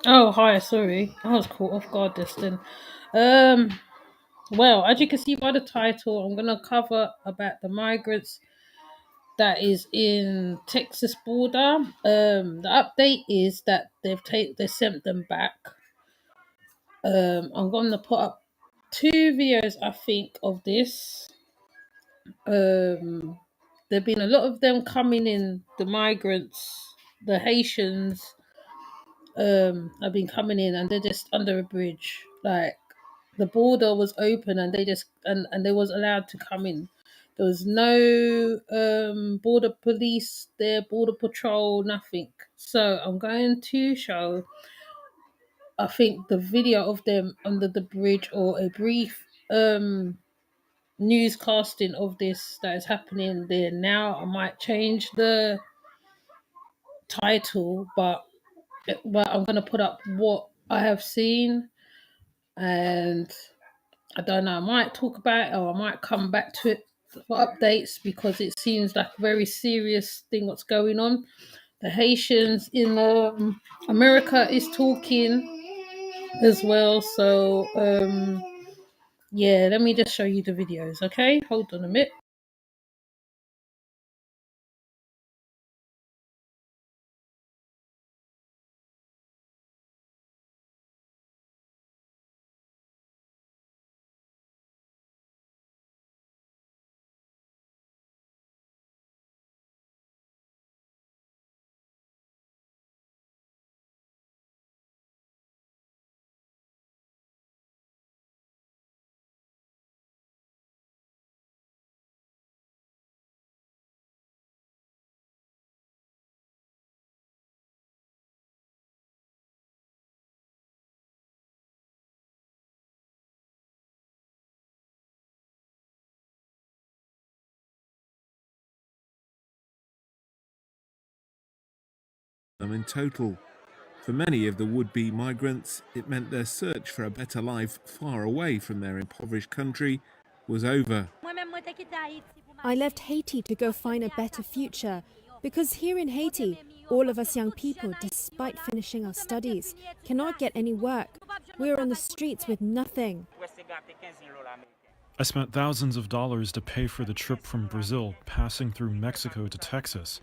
Oh, hi, sorry. I was caught off guard just then. Um, well, as you can see by the title, I'm gonna cover about the migrants that is in Texas border. The update is that they sent them back. I'm gonna put up two videos, I think, of this. Um, there've been a lot of them coming in. The migrants, the Haitians, have been coming in, and they're just under a bridge. Like the border was open, and they was allowed to come in. There was no border police there, border patrol, nothing. So I'm going to show, I think, the video of them under the bridge, or a brief newscasting of this that is happening there now. I might change the title, but I'm gonna put up what I have seen, and I don't know. I might talk about it, or I might come back to it for updates, because it seems like a very serious thing what's going on. The Haitians in America is talking as well. So yeah, let me just show you the videos. Okay, hold on a minute. In total. For many of the would-be migrants, it meant their search for a better life far away from their impoverished country was over. I left Haiti to go find a better future because here in Haiti, all of us young people, despite finishing our studies, cannot get any work. We're on the streets with nothing. I spent thousands of dollars to pay for the trip from Brazil, passing through Mexico to Texas.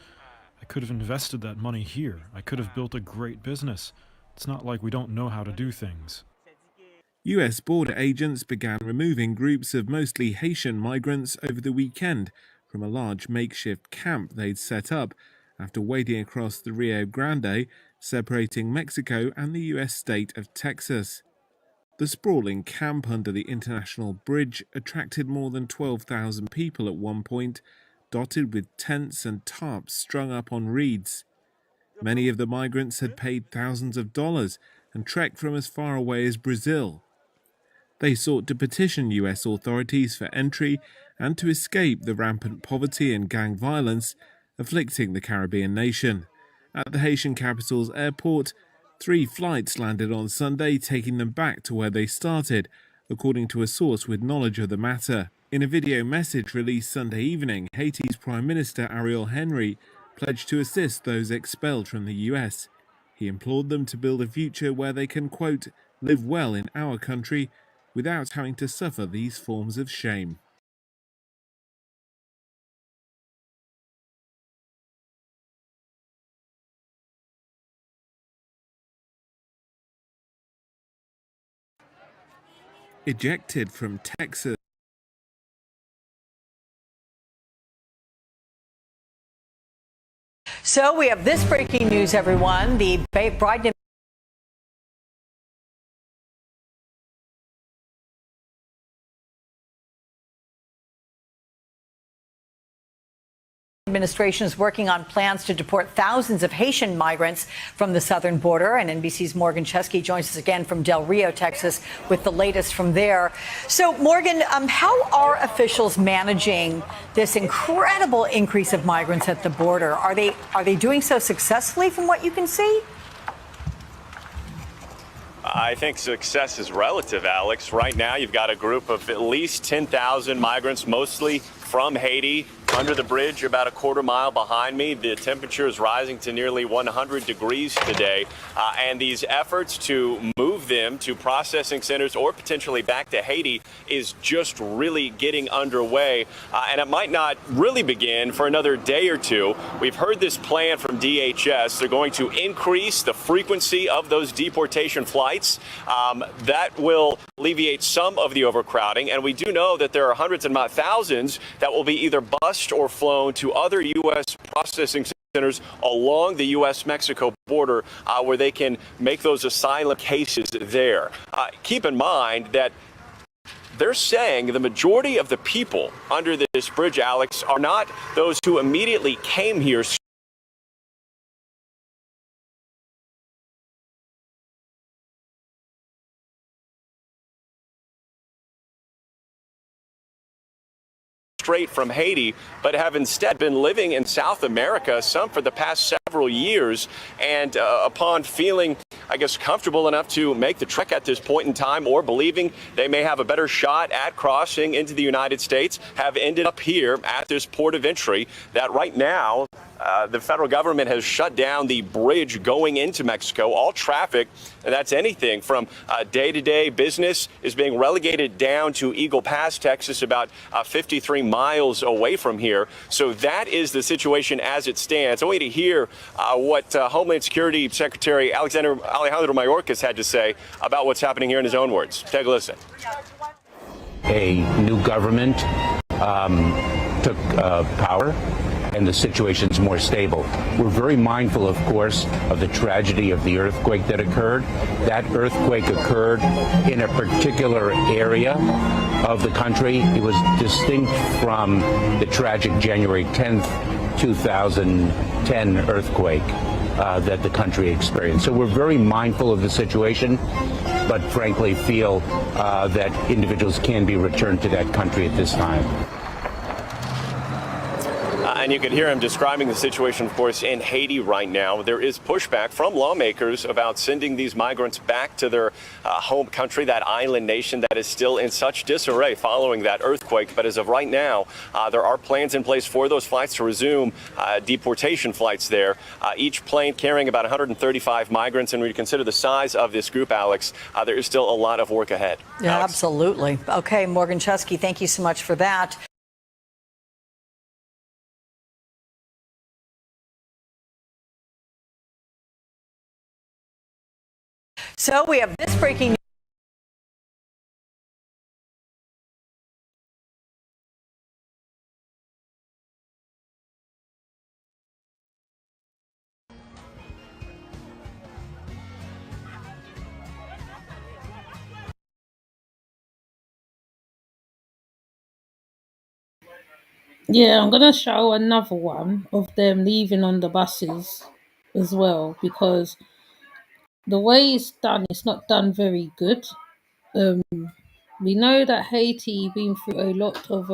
I could have invested that money here. I could have built a great business. It's not like we don't know how to do things. US border agents began removing groups of mostly Haitian migrants over the weekend from a large makeshift camp they'd set up after wading across the Rio Grande, separating Mexico and the US state of Texas. The sprawling camp under the international bridge attracted more than 12,000 people at one point, dotted with tents and tarps strung up on reeds. Many of the migrants had paid thousands of dollars and trekked from as far away as Brazil. They sought to petition US authorities for entry and to escape the rampant poverty and gang violence afflicting the Caribbean nation. At the Haitian capital's airport, 3 flights landed on Sunday, taking them back to where they started, according to a source with knowledge of the matter. In a video message released Sunday evening, Haiti's Prime Minister Ariel Henry pledged to assist those expelled from the US. He implored them to build a future where they can, quote, live well in our country without having to suffer these forms of shame. Ejected from Texas. So we have this breaking news, everyone. The Biden administration is working on plans to deport thousands of Haitian migrants from the southern border. And NBC's Morgan Chesky joins us again from Del Rio, Texas, with the latest from there. So, Morgan, how are officials managing this incredible increase of migrants at the border? Are they doing so successfully from what you can see? I think success is relative, Alex. Right now, you've got a group of at least 10,000 migrants, mostly from Haiti, Under the bridge, about a quarter mile behind me, the temperature is rising to nearly 100 degrees today. And these efforts to move them to processing centers or potentially back to Haiti is just really getting underway. And it might not really begin for another day or two. We've heard this plan from DHS. They're going to increase the frequency of those deportation flights. That will alleviate some of the overcrowding. And we do know that there are hundreds and not thousands that will be either bused or flown to other U.S. processing centers along the U.S.-Mexico border where they can make those asylum cases there. Keep in mind that they're saying the majority of the people under this bridge, Alex, are not those who immediately came here straight from Haiti, but have instead been living in South America, some for the past several years. And upon feeling, I guess, comfortable enough to make the trek at this point in time, or believing they may have a better shot at crossing into the United States, have ended up here at this port of entry that right now the federal government has shut down the bridge going into Mexico. All traffic, and that's anything from day-to-day business, is being relegated down to Eagle Pass, Texas, about 53 miles away from here. So that is the situation as it stands. I want you to hear what Homeland Security Secretary Alejandro Mayorkas had to say about what's happening here in his own words. Take a listen. A new government took power, and the situation's more stable. We're very mindful, of course, of the tragedy of the earthquake that occurred. That earthquake occurred in a particular area of the country. It was distinct from the tragic January 10th, 2010 earthquake that the country experienced. So we're very mindful of the situation, but frankly feel that individuals can be returned to that country at this time. And you can hear him describing the situation, of course, in Haiti right now. There is pushback from lawmakers about sending these migrants back to their home country, that island nation that is still in such disarray following that earthquake. But as of right now, there are plans in place for those flights to resume deportation flights there. Each plane carrying about 135 migrants. And when you consider the size of this group, Alex, there is still a lot of work ahead. Yeah, Alex? absolutely. Okay, Morgan Chesky, thank you so much for that. So we have this breaking news. Yeah, I'm gonna show another one of them leaving on the buses as well, because the way it's done, it's not done very good. We know that Haiti been through a lot of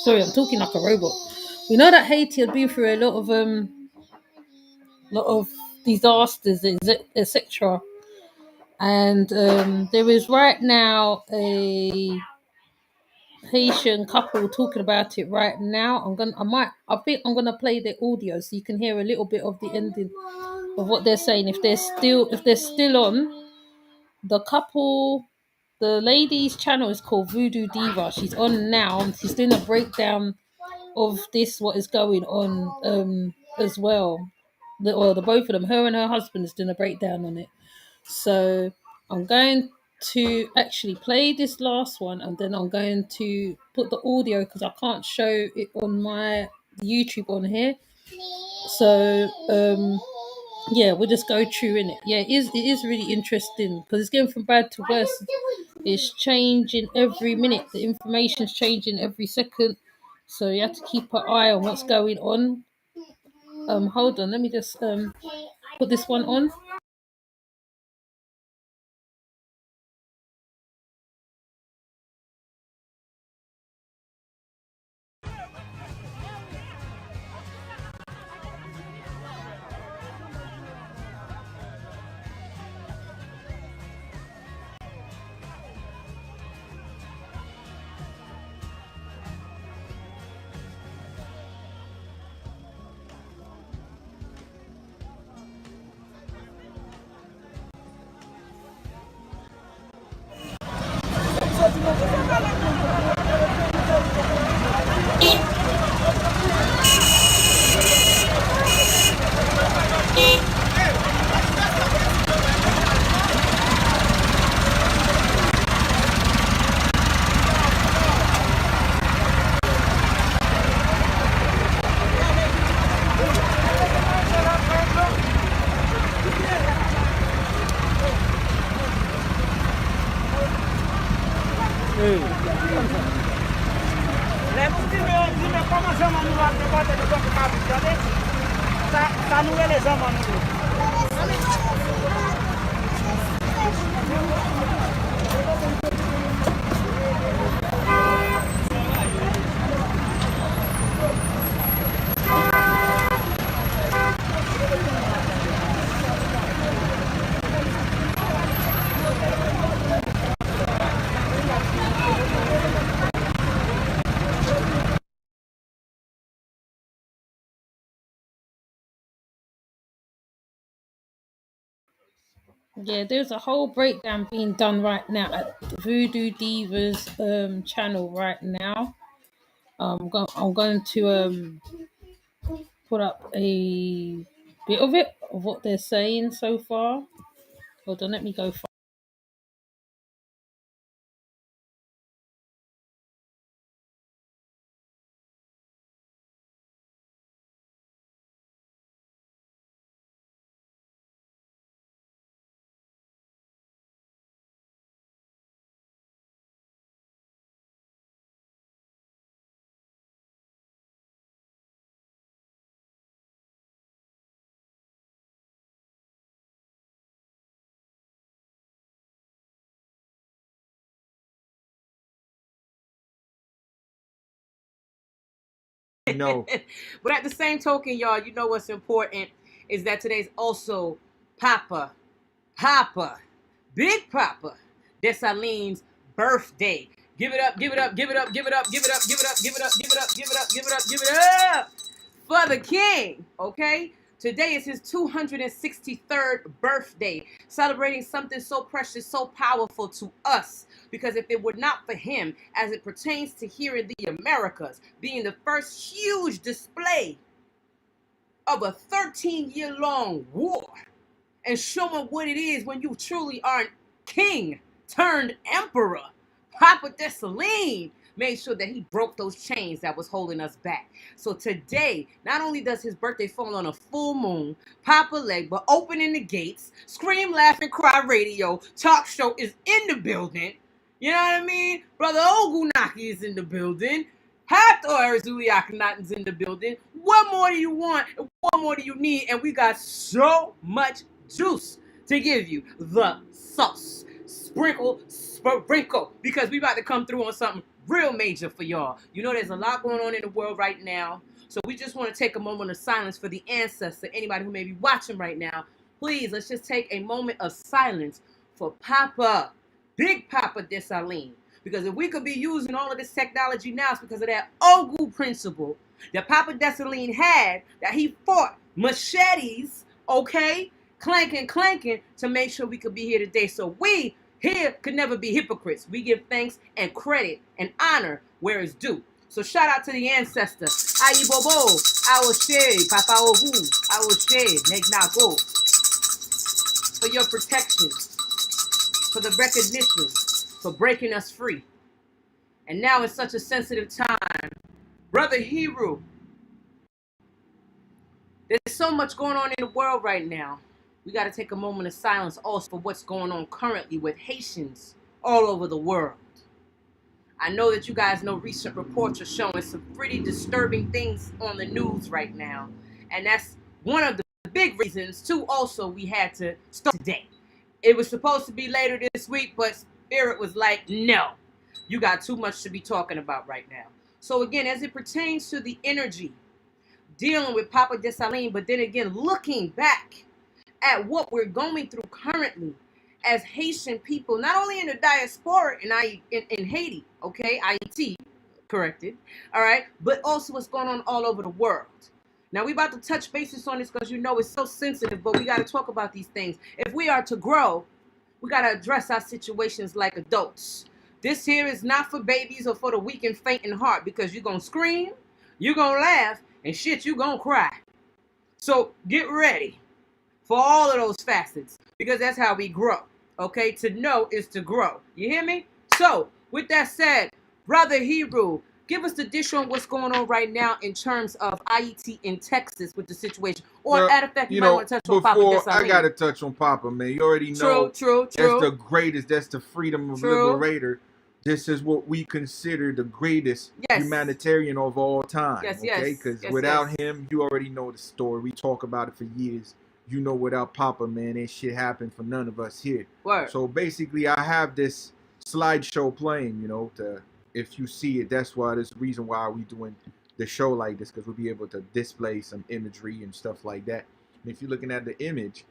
sorry, I'm talking like a robot. We know that Haiti had been through a lot of disasters, etc. And there is right now a Haitian couple talking about it right now. I think I'm gonna play the audio so you can hear a little bit of the ending of what they're saying. If they're still on, the couple, the lady's channel is called Voodoo Diva. She's on now. She's doing a breakdown of what is going on as well. The both of them, her and her husband, is doing a breakdown on it. So I'm going to actually play this last one, and then I'm going to put the audio because I can't show it on my YouTube on here. So yeah, we'll just go through in it. Yeah, it is really interesting because it's going from bad to worse. It's changing every minute. The information's changing every second. So you have to keep an eye on what's going on. Hold on, let me just put this one on. Yeah, there's a whole breakdown being done right now at Voodoo Diva's channel right now. I'm going to put up a bit of it of what they're saying so far. Hold on, let me go. No. But at the same token, y'all, you know what's important is that today's also Papa, Big Papa Dessalines' birthday. Give it up, give it up, give it up, give it up, give it up, give it up, give it up, give it up, give it up, give it up, give it up for the king, okay? Today is his 263rd birthday, celebrating something so precious, so powerful to us. Because if it were not for him, as it pertains to here in the Americas, being the first huge display of a 13-year-long war, and showing what it is when you truly are king turned emperor, Papa Dessalines made sure that he broke those chains that was holding us back. So today, not only does his birthday fall on a full moon, Papa Legba opening the gates, Scream, Laugh, and Cry radio, talk show is in the building. You know what I mean? Brother Ogunaki is in the building. Hato Arizuli Akhenaten's in the building. What more do you want? What more do you need? And we got so much juice to give you. The sauce. Sprinkle, because we about to come through on something real major for y'all. You know there's a lot going on in the world right now. So we just want to take a moment of silence for the ancestor, anybody who may be watching right now. Please, let's just take a moment of silence for Papa, Big Papa Dessalines. Because if we could be using all of this technology now, it's because of that Ogu principle that Papa Dessalines had, that he fought machetes, okay, clanking, to make sure we could be here today. So we here could never be hypocrites. We give thanks and credit and honor where it's due. So shout out to the ancestor. Ayi Bobo, Awoshe, Papa Ogu, Awoshe, Meg Nago, for your protection, for the recognition, for breaking us free. And now it's such a sensitive time. Brother Hero, there's so much going on in the world right now. We got to take a moment of silence also for what's going on currently with Haitians all over the world. I know that you guys know recent reports are showing some pretty disturbing things on the news right now. And that's one of the big reasons, too, also we had to start today. It was supposed to be later this week, but Spirit was like, no, you got too much to be talking about right now. So again, as it pertains to the energy, dealing with Papa Dessalines, but then again, looking back at what we're going through currently as Haitian people, not only in the diaspora in Haiti, okay, Haiti, corrected, all right, but also what's going on all over the world. Now, we about to touch bases on this because you know it's so sensitive, but we got to talk about these things. If we are to grow, we got to address our situations like adults. This here is not for babies or for the weak and faint in heart, because you're going to scream, you're going to laugh, and shit, you're going to cry. So get ready for all of those facets, because that's how we grow. Okay, to know is to grow. You hear me? So, with that said, Brother Hero, give us the dish on what's going on right now in terms of IET in Texas with the situation. Or, well, at effect, you might want to touch on Papa Dessalines. I got to touch on Papa, man. You already know. True. That's the greatest. That's the freedom of liberator. this is what we consider the greatest Yes. humanitarian of all time. Yes, Okay, yes, because yes, without yes. him, you already know the story. We talk about it for years. You know, without Papa, man, ain't shit happened for none of us here. Word. So basically, I have this slideshow playing. You know, if you see it, that's why there's the reason why we doing the show like this, because we'll be able to display some imagery and stuff like that. And if you're looking at the image,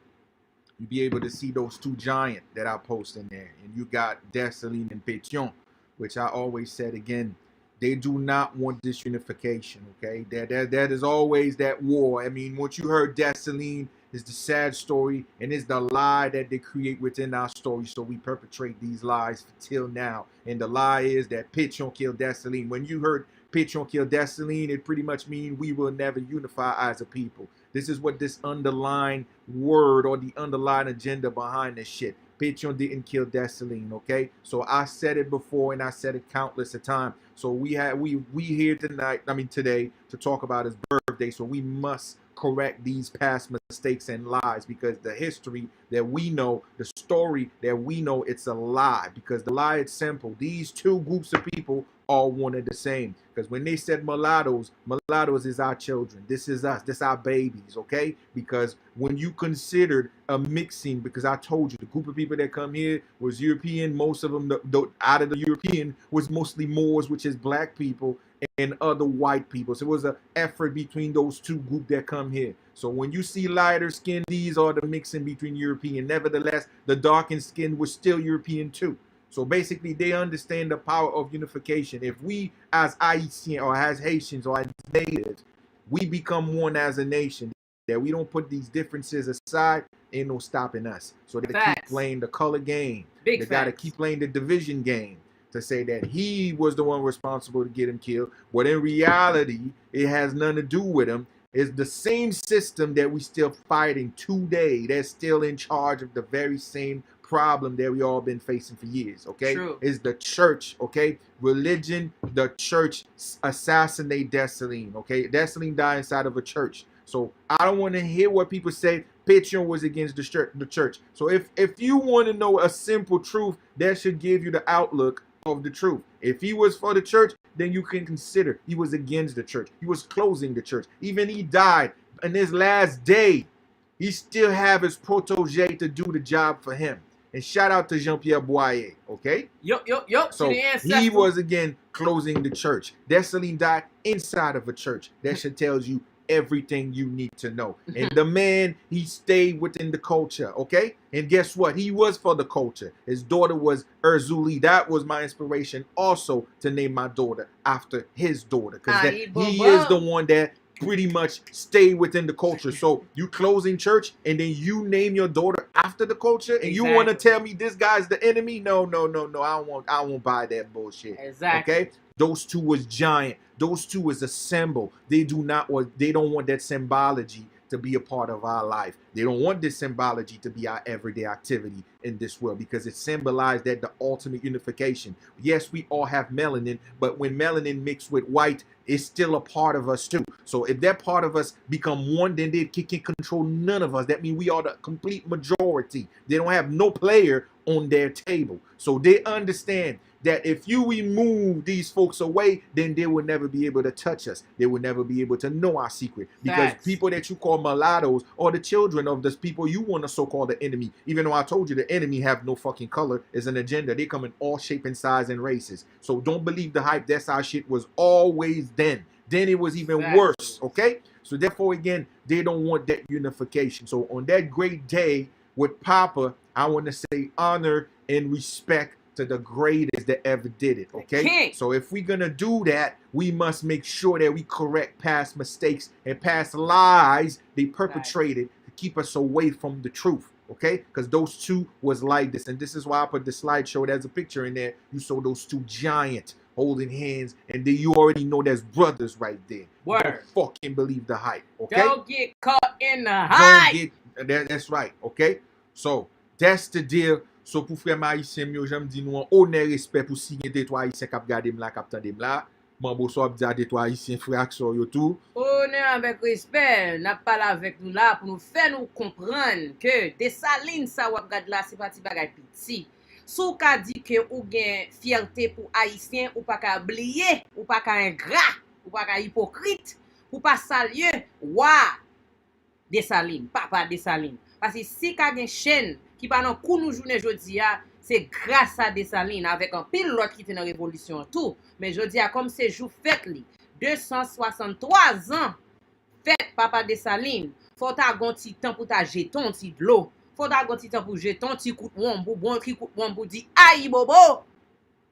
you'll be able to see those two giants that I post in there. And you got Dessalines and Pétion, which I always said again, they do not want this unification, okay? That is always that war. I mean, what you heard Dessalines is the sad story, and it's the lie that they create within our story. So we perpetrate these lies till now. And the lie is that Pétion killed Dessalines. When you heard Pétion killed Dessalines, it pretty much means we will never unify as a people. This is what this underlying word or the underlying agenda behind this shit. Pétion didn't kill Dessalines, okay? So I said it before and I said it countless of times. So we here today to talk about his birthday. So we must correct these past mistakes and lies, because the history that we know, the story that we know, it's a lie. Because the lie is simple. These two groups of people all one and the same. Because when they said mulattoes is our children. This is us. This our babies, okay? Because when you considered a mixing, because I told you the group of people that come here was European. Most of them, out of the European, was mostly Moors, which is black people, and other white people. So it was an effort between those two groups that come here. So when you see lighter skin, these are the mixing between European. Nevertheless, the darkened skin was still European too. So basically, they understand the power of unification. If we, as Haitians or as Haitians or as natives, we become one as a nation, that we don't put these differences aside, ain't no stopping us. So they keep playing the color game. They got to keep playing the division game to say that he was the one responsible to get him killed. But in reality, it has nothing to do with him. It's the same system that we still fighting today. They're still in charge of the very same problem that we all been facing for years, okay? True. Is the church, okay? Religion, the church assassinate Dessalines, okay? Dessalines died inside of a church. So I don't want to hear what people say Pétion was against the church. So if you want to know a simple truth, that should give you the outlook of the truth. If he was for the church, then you can consider he was against the church. He was closing the church. Even he died in his last day. He still have his protege to do the job for him. And shout out to Jean-Pierre Boyer, okay? Yup. So he was, again, closing the church. Dessalines died inside of a church. That should tells you everything you need to know. And the man, he stayed within the culture, okay? And guess what? He was for the culture. His daughter was Urzuli. That was my inspiration also to name my daughter after his daughter. Because he is the one that pretty much stay within the culture. So you closing church and then you name your daughter after the culture, and you want to tell me this guy's the enemy? No. I won't buy that bullshit. Exactly. Okay? Those two was giant. Those two is a symbol. They don't want that symbology to be a part of our life. They don't want this symbology to be our everyday activity in this world, because it symbolized that the ultimate unification. Yes, we all have melanin, but when melanin mixed with white, it's still a part of us too. So if that part of us become one, then they can control none of us. That means we are the complete majority. They don't have no player on their table. So they understand that if you remove these folks away, then they will never be able to touch us. They will never be able to know our secret. Because people that you call mulattoes are the children of the people you want to so-called the enemy. Even though I told you the enemy have no fucking color, is an agenda. They come in all shape and size and races. So don't believe the hype. That's how shit was always then. Then it was even worse, okay? So therefore, again, they don't want that unification. So on that great day with Papa, I want to say honor and respect to the greatest that ever did it, okay? So if we're gonna do that, we must make sure that we correct past mistakes and past lies they perpetrated to keep us away from the truth, okay? Because those two was like this, and this is why I put the slideshow. There's a picture in there. You saw those two giants holding hands, and then you already know there's brothers right there. Don't fucking believe the hype, okay? Don't get caught in the hype. That's right, okay? So that's the deal. So pour frère Haïtien, j'aime dire nous honneur respect pour signer des trois Haïtiens qui regardent là, qui attendent là. Mambo so dire des trois Haïtiens frères qui sont yo tout. Honneur avec respect, n'a parlé avec nous là pour nous faire nous comprendre que Dessalines ça ou regarde là c'est pas petit bagay petit. Sou ka di ke ou gen fierté pour haïtien, ou pas ka oublier, ou pas ka ingrat, ou pas ka hypocrite, ou pas salieux, wa Dessalines, papa Dessalines. Parce que si ka gen chaîne qui pa nan kou nou journée jodi a, c'est grâce à Dessalines avec un pile l'autre qui était dans révolution tout. Mais jodi a comme c'est jour fête li, 263 ans fête papa Dessalines. Faut ta gon ti temps pour ta jeton ti de l'eau. Faut ta gon ti temps pour jeton ti kout wambou, bon ki kout wambou di aïe bobo.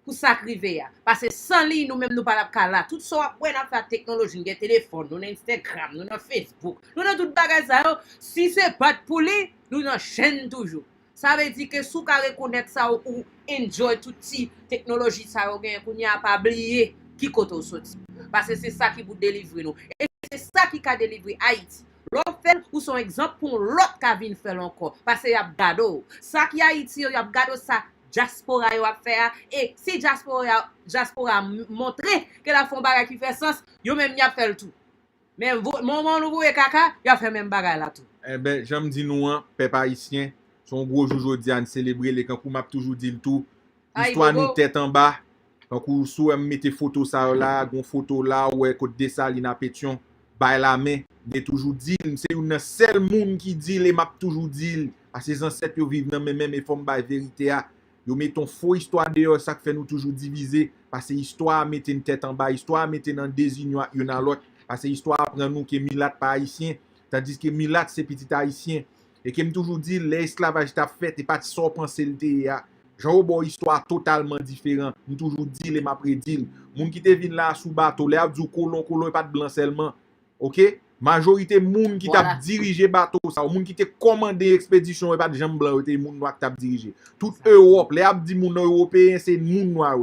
Pour sakrive ya. Parce que sans li nous même nous pas la là. Tout ça ouais n'a fait technologie, nous téléphone, nous Instagram, nous Facebook, nous tout bagage ça yo. Si c'est pas pour lui, nous dans chaîne toujours. Ça veut dire que sou ka reconnaître ça ou enjoy tout ti technologie ça yo gen pou n'y a pas oublier qui koto sorti. Parce que c'est ça qui vous délivrer nous. Et c'est ça qui a délivré Haïti. L'autre fait ou son exemple pour l'autre qui vient faire encore. Parce que y a gado. Ça qui Haïti y a gado ça diaspora yo a faire et si diaspora montrer que la font bagay qui fait sens, yo même y a fait le tout. Mais moment nous voyez kaka, y a fait même bagay là tout. Eh ben, j'aime dire nous peuple haïtien, son gros jour aujourd'hui à célébrer les kankou m'a toujours dit le tout. Histoire nous tête en bas. Kankou sou mette photo ça là, gon photo là ouais côté Dessalines à Pétion, bay la main, mais toujours dit c'est une seul monde qui dit les m'a toujours dit parce que ses ancêtres yo vivent dans même et forme bay vérité a. Yo mettons faux histoire dehors, ça fait nous toujours diviser. Parce que l'histoire mette une tête en bas, l'histoire mette dans désignon une à l'autre. Parce que l'histoire apprend nous que Milat pas haïtien, tandis que Milat c'est petit haïtien. Et qui me toujours dit l'esclavage t'a fait et pas de sort penser le TIA. Genre bon histoire totalement différent. Me toujours dit les m'a prédit. Moun qui te vinn là sous bateau, les a dit colon et pas de blanc seulement. OK? Majorité moun qui t'a dirigé bateau ça, moun qui t'a commandé expédition et pas de jambes blanc et moun noir qui t'a dirigé. Toute Europe, les a dit moun européen c'est moun noir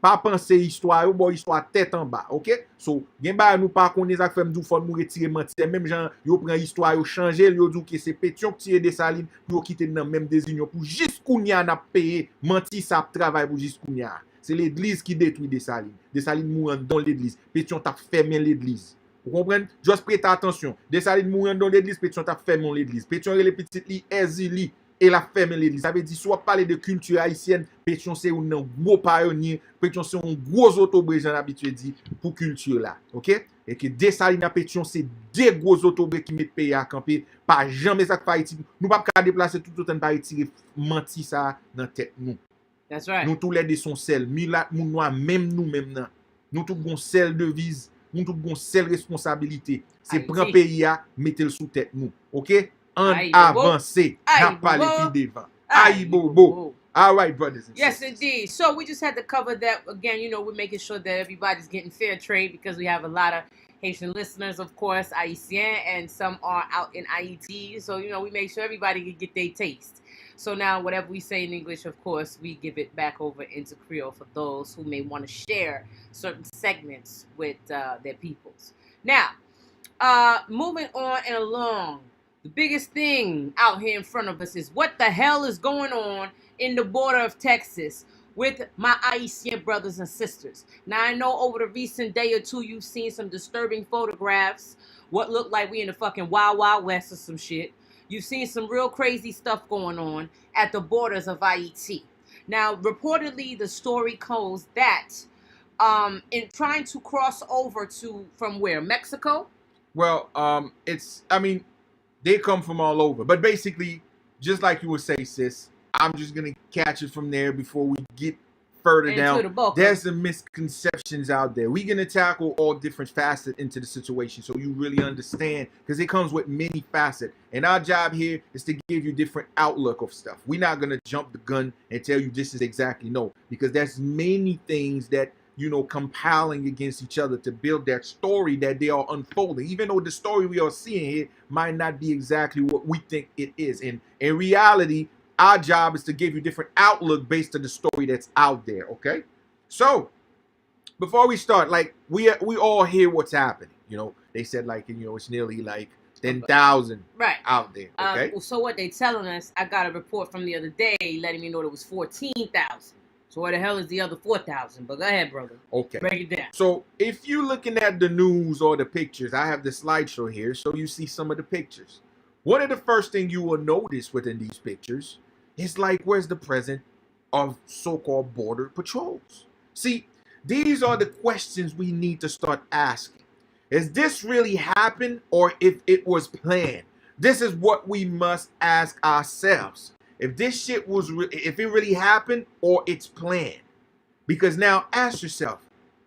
pas penser histoire bon histoire tête en bas, OK? So gen ba nous pas connait ça fait m'dou faut nous retirer mentir même gens yo prend histoire yo changer yo dit que c'est Pétion qui tire Dessalines pour quitter dans même désignon pour jusqu'ounya n'a payé menti ça travail pour jusqu'ounya. C'est l'église qui détruit Dessalines. Dessalines mourant dans l'église. Pétion t'a fermé l'église. Vous comprenez? Juste prêtez attention. Dessalines mourant dans l'église, Pétion t'a fermé l'église. Pétion les petites li ezili et la ferme l'église. Ça veut dire soit parler de culture haïtienne, Pétion c'est un gros pionnier, Pétion c'est un gros autobré j'en habitué dit pour culture là. OK? Et que Dessalines à Pétion c'est deux gros autobré qui mettent pays à camper, pas jamais ça fa Haïti. Nous pas ka déplacer tout autant par retirer menti ça dans tête nous. That's right. Nous tous les deux sont sel, Milat moun noir même nous même nan. Nous tous gon sel devise. Nous tout gon seule responsabilité. C'est prendre pays à mettre le sous tête nous. OK? En avancer. N'a pas les pieds devant. Aïe bobo. All right, brothers and yes, sisters. indeed. So we just had to cover that again. You know, we're making sure that everybody's getting fair trade because we have a lot of Haitian listeners, of course, Haitian, and some are out in Haiti. So, you know, we make sure everybody can get their taste. So now whatever we say in English, of course, we give it back over into Creole for those who may want to share certain segments with their peoples. Now, moving on and along, the biggest thing out here in front of us is what the hell is going on in the border of Texas with my Haitian brothers and sisters. Now, I know over the recent day or two, you've seen some disturbing photographs, what looked like we in the fucking Wild Wild West or some shit. You've seen some real crazy stuff going on at the borders of Haiti. Now, reportedly, the story goes that in trying to cross over from where? Mexico? Well, they come from all over. But basically, just like you would say, sis, I'm just going to catch it from there before we get further down. There's some misconceptions out there. We're going to tackle all different facets into the situation so you really understand, because it comes with many facets. And our job here is to give you different outlook of stuff. We're not going to jump the gun and tell you this is exactly no, because there's many things that, you know, compiling against each other to build that story that they are unfolding, even though the story we are seeing here might not be exactly what we think it is. And in reality, our job is to give you different outlook based on the story that's out there, okay? So, before we start, like, we all hear what's happening. You know, they said, like, you know, it's nearly, like, 10,000 out there, okay? So what they telling us, I got a report from the other day letting me know there was 14,000. So where the hell is the other 4,000? But go ahead, brother. Okay. Break it down. So, if you're looking at the news or the pictures, I have the slideshow here, so you see some of the pictures. One of the first things you will notice within these pictures is like, where's the president of so-called border patrols? See, these are the questions we need to start asking. Is this really happened, or if it was planned? This is what we must ask ourselves. If this shit was, if it really happened, or it's planned. Because now ask yourself,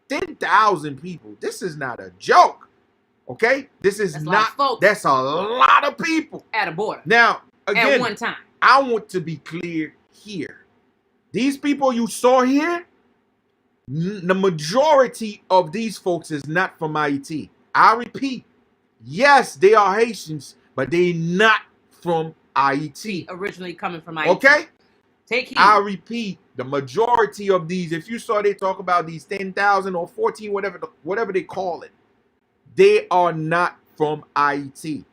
10,000 people, this is not a joke. Okay? This is that's a lot of people. At a border. Now, again, at one time. I want to be clear here. These people you saw here, the majority of these folks is not from Haiti. I repeat, yes, they are Haitians, but they not from Haiti. Originally coming from Haiti. Okay? Take heed. I repeat, the majority of these, if you saw they talk about these 10,000 or 14, whatever they call it, they are not from Haiti.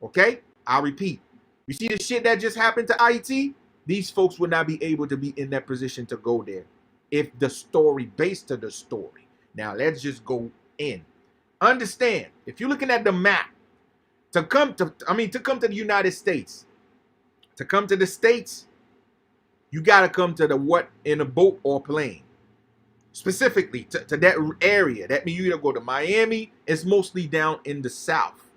Okay? I repeat, you see the shit that just happened to Haiti? These folks would not be able to be in that position to go there if the story, based to the story. Now, let's just go in. Understand, if you're looking at the map, to come to the United States, to come to the States, you got to come to the what in a boat or plane. Specifically to that area. That means you either go to Miami, it's mostly down in the south.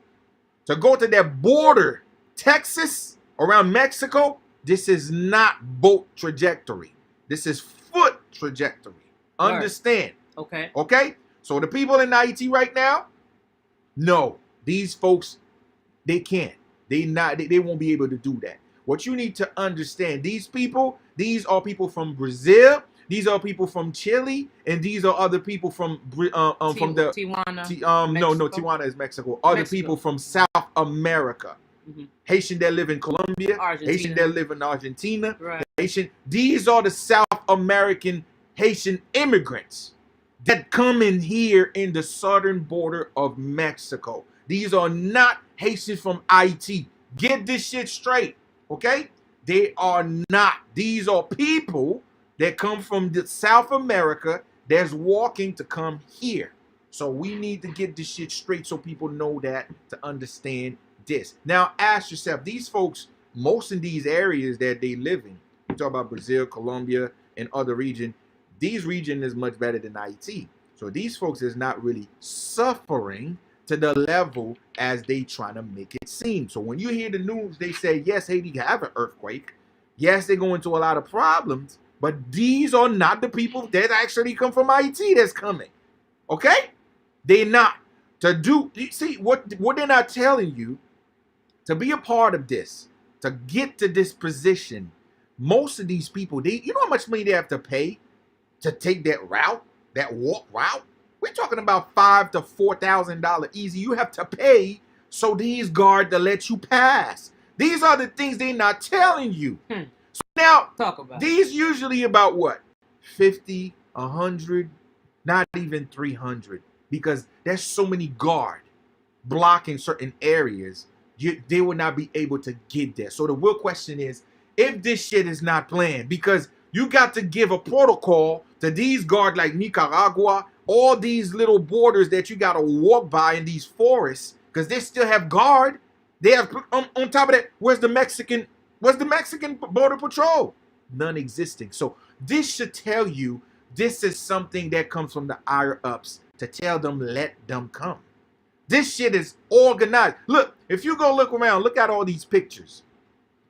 To go to that border, Texas, around Mexico, this is not boat trajectory. This is foot trajectory. Understand? Okay. Okay? So the people in Haiti right now, no, these folks, they can't. They won't be able to do that. What you need to understand, these are people from Brazil, these are people from Chile, and these are other people from Tijuana. Tijuana is Mexico. Other people from South America. Mm-hmm. Haitian that live in Colombia, Argentina. Haitian that live in Argentina, right. Haitian. These are the South American Haitian immigrants that come in here in the southern border of Mexico. These are not Haitians from Haiti. Get this shit straight, okay? They are not. These are people that come from the South America that's walking to come here. So we need to get this shit straight so people know that, to understand this. Now ask yourself, these folks, most in these areas that they live in, we talk about Brazil, Colombia, and other region, these region is much better than Haiti. So these folks is not really suffering to the level as they trying to make it seem. So when you hear the news, they say, yes, Haiti have an earthquake. Yes, they go into a lot of problems, but these are not the people that actually come from Haiti that's coming. Okay? They're not. To do, you see, what they're not telling you, to be a part of this, to get to this position, most of these people, you know how much money they have to pay to take that route, that walk route? We're talking about $5,000 to $4,000 easy. You have to pay so these guards to let you pass. These are the things they're not telling you. So now, these usually about what? 50, 100, not even 300, because there's so many guards blocking certain areas. They will not be able to get there. So the real question is, if this shit is not planned, because you got to give a protocol to these guards like Nicaragua, all these little borders that you got to walk by in these forests, because they still have guard. They have, on top of that, where's the Mexican border patrol? None existing. So this should tell you this is something that comes from the higher ups to tell them, let them come. This shit is organized. Look, if you go look around, look at all these pictures.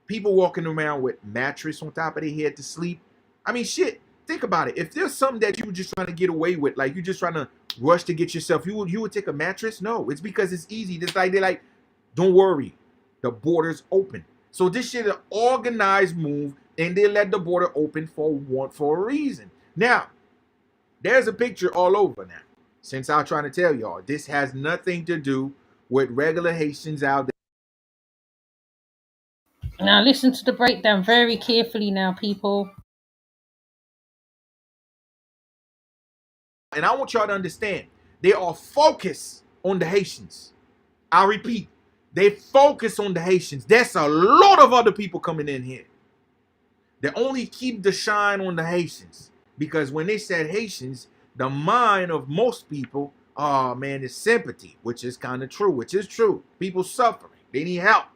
People walking around with mattress on top of their head to sleep. I mean, shit, think about it. If there's something that you were just trying to get away with, like you're just trying to rush to get yourself, you would take a mattress? No, it's because it's easy. It's like, they're like, don't worry, the border's open. So this shit is an organized move, and they let the border open for a reason. Now, there's a picture all over now. Since I'm trying to tell y'all, this has nothing to do with regular Haitians out there. Now listen to the breakdown very carefully now, people. And I want y'all to understand, they are focused on the Haitians. I repeat, they focus on the Haitians. There's a lot of other people coming in here. They only keep the shine on the Haitians. Because when they said Haitians, the mind of most people, oh man, is sympathy, which is kind of true, which is true. People suffering. They need help.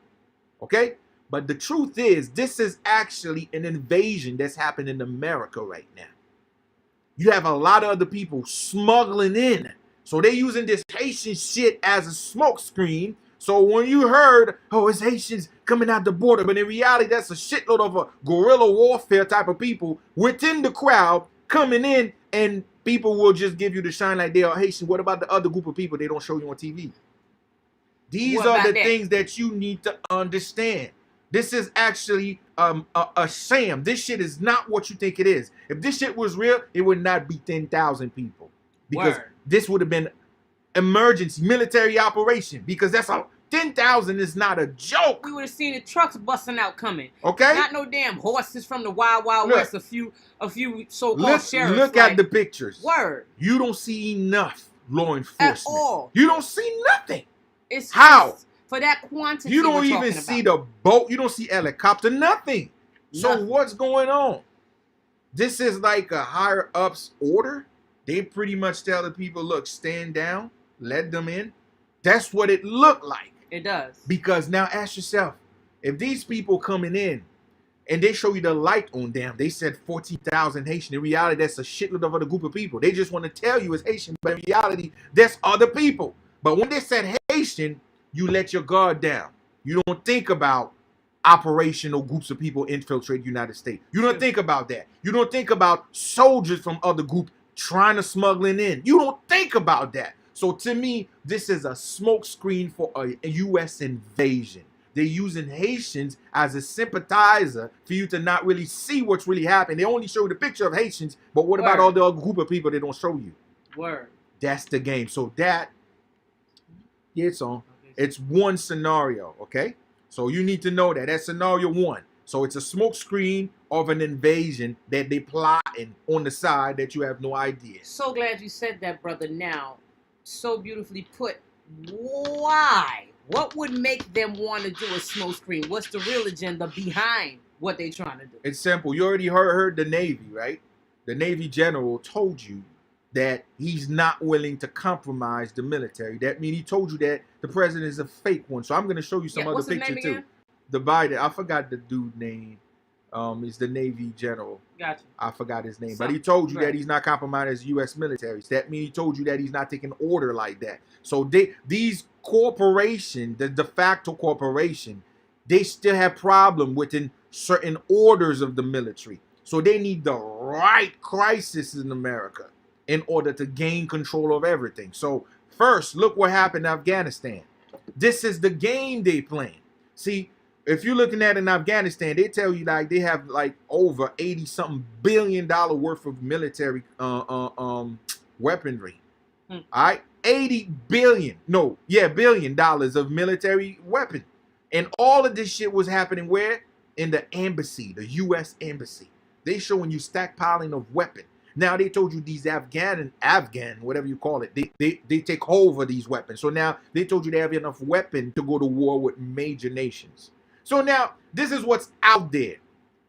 Okay? But the truth is, this is actually an invasion that's happening in America right now. You have a lot of other people smuggling in. So they're using this Haitian shit as a smokescreen. So when you heard, oh, it's Haitians coming out the border, but in reality, that's a shitload of a guerrilla warfare type of people within the crowd coming in, and people will just give you the shine like they are Haitian. What about the other group of people they don't show you on TV? These are the things that you need to understand. This is actually a sham. This shit is not what you think it is. If this shit was real, it would not be 10,000 people. Because this would have been emergency military operation. Because that's how 10,000 is not a joke. We would have seen the trucks busting out coming. Okay? Not no damn horses from the Wild Wild West. A few so-called sheriffs. Look at the pictures. Word. You don't see enough law enforcement. At all. You don't see nothing. It's how? For that quantity. You don't even see the boat. You don't see helicopter. Nothing. So what's going on? This is like a higher ups order. They pretty much tell the people, look, stand down, let them in. That's what it looked like. It does. Because now ask yourself, if these people coming in and they show you the light on them, they said 14,000 Haitian. In reality, that's a shitload of other group of people. They just want to tell you it's Haitian, but in reality, that's other people. But when they said Haitian, you let your guard down. You don't think about operational groups of people infiltrate the United States. You don't think about that. You don't think about soldiers from other groups trying to smuggling in. You don't think about that. So to me, this is a smokescreen for a U.S. invasion. They're using Haitians as a sympathizer for you to not really see what's really happening. They only show you the picture of Haitians, but what about all the other group of people they don't show you? Word. That's the game. So that, yeah, it's on. It's one scenario, okay? So you need to know that. That's scenario one. So it's a smokescreen of an invasion that they plotting on the side that you have no idea. So glad you said that, brother. Now, so beautifully put. Why? What would make them want to do a smokescreen? What's the real agenda behind what they're trying to do? It's simple. You already heard the Navy, right? The Navy general told you that he's not willing to compromise the military. That means he told you that the president is a fake one. So I'm going to show you some other picture too. Again? The Biden, I forgot the dude name. Is the Navy general. Gotcha. I forgot his name. But he told you that he's not compromising U.S. military. So that means he told you that he's not taking order like that. So these corporations, the de facto corporation, they still have problem within certain orders of the military. So they need the right crisis in America in order to gain control of everything. So first, look what happened in Afghanistan. This is the game they playing. See, if you're looking at in Afghanistan, they tell you like they have like over $80-something billion worth of military weaponry. All right, $80 billion. No, yeah, $1 billion of military weapon. And all of this shit was happening where? In the embassy, the U.S. embassy. They showing you stockpiling of weapon. Now they told you these Afghan, whatever you call it, they take over these weapons. So now they told you they have enough weapon to go to war with major nations. So now this is what's out there.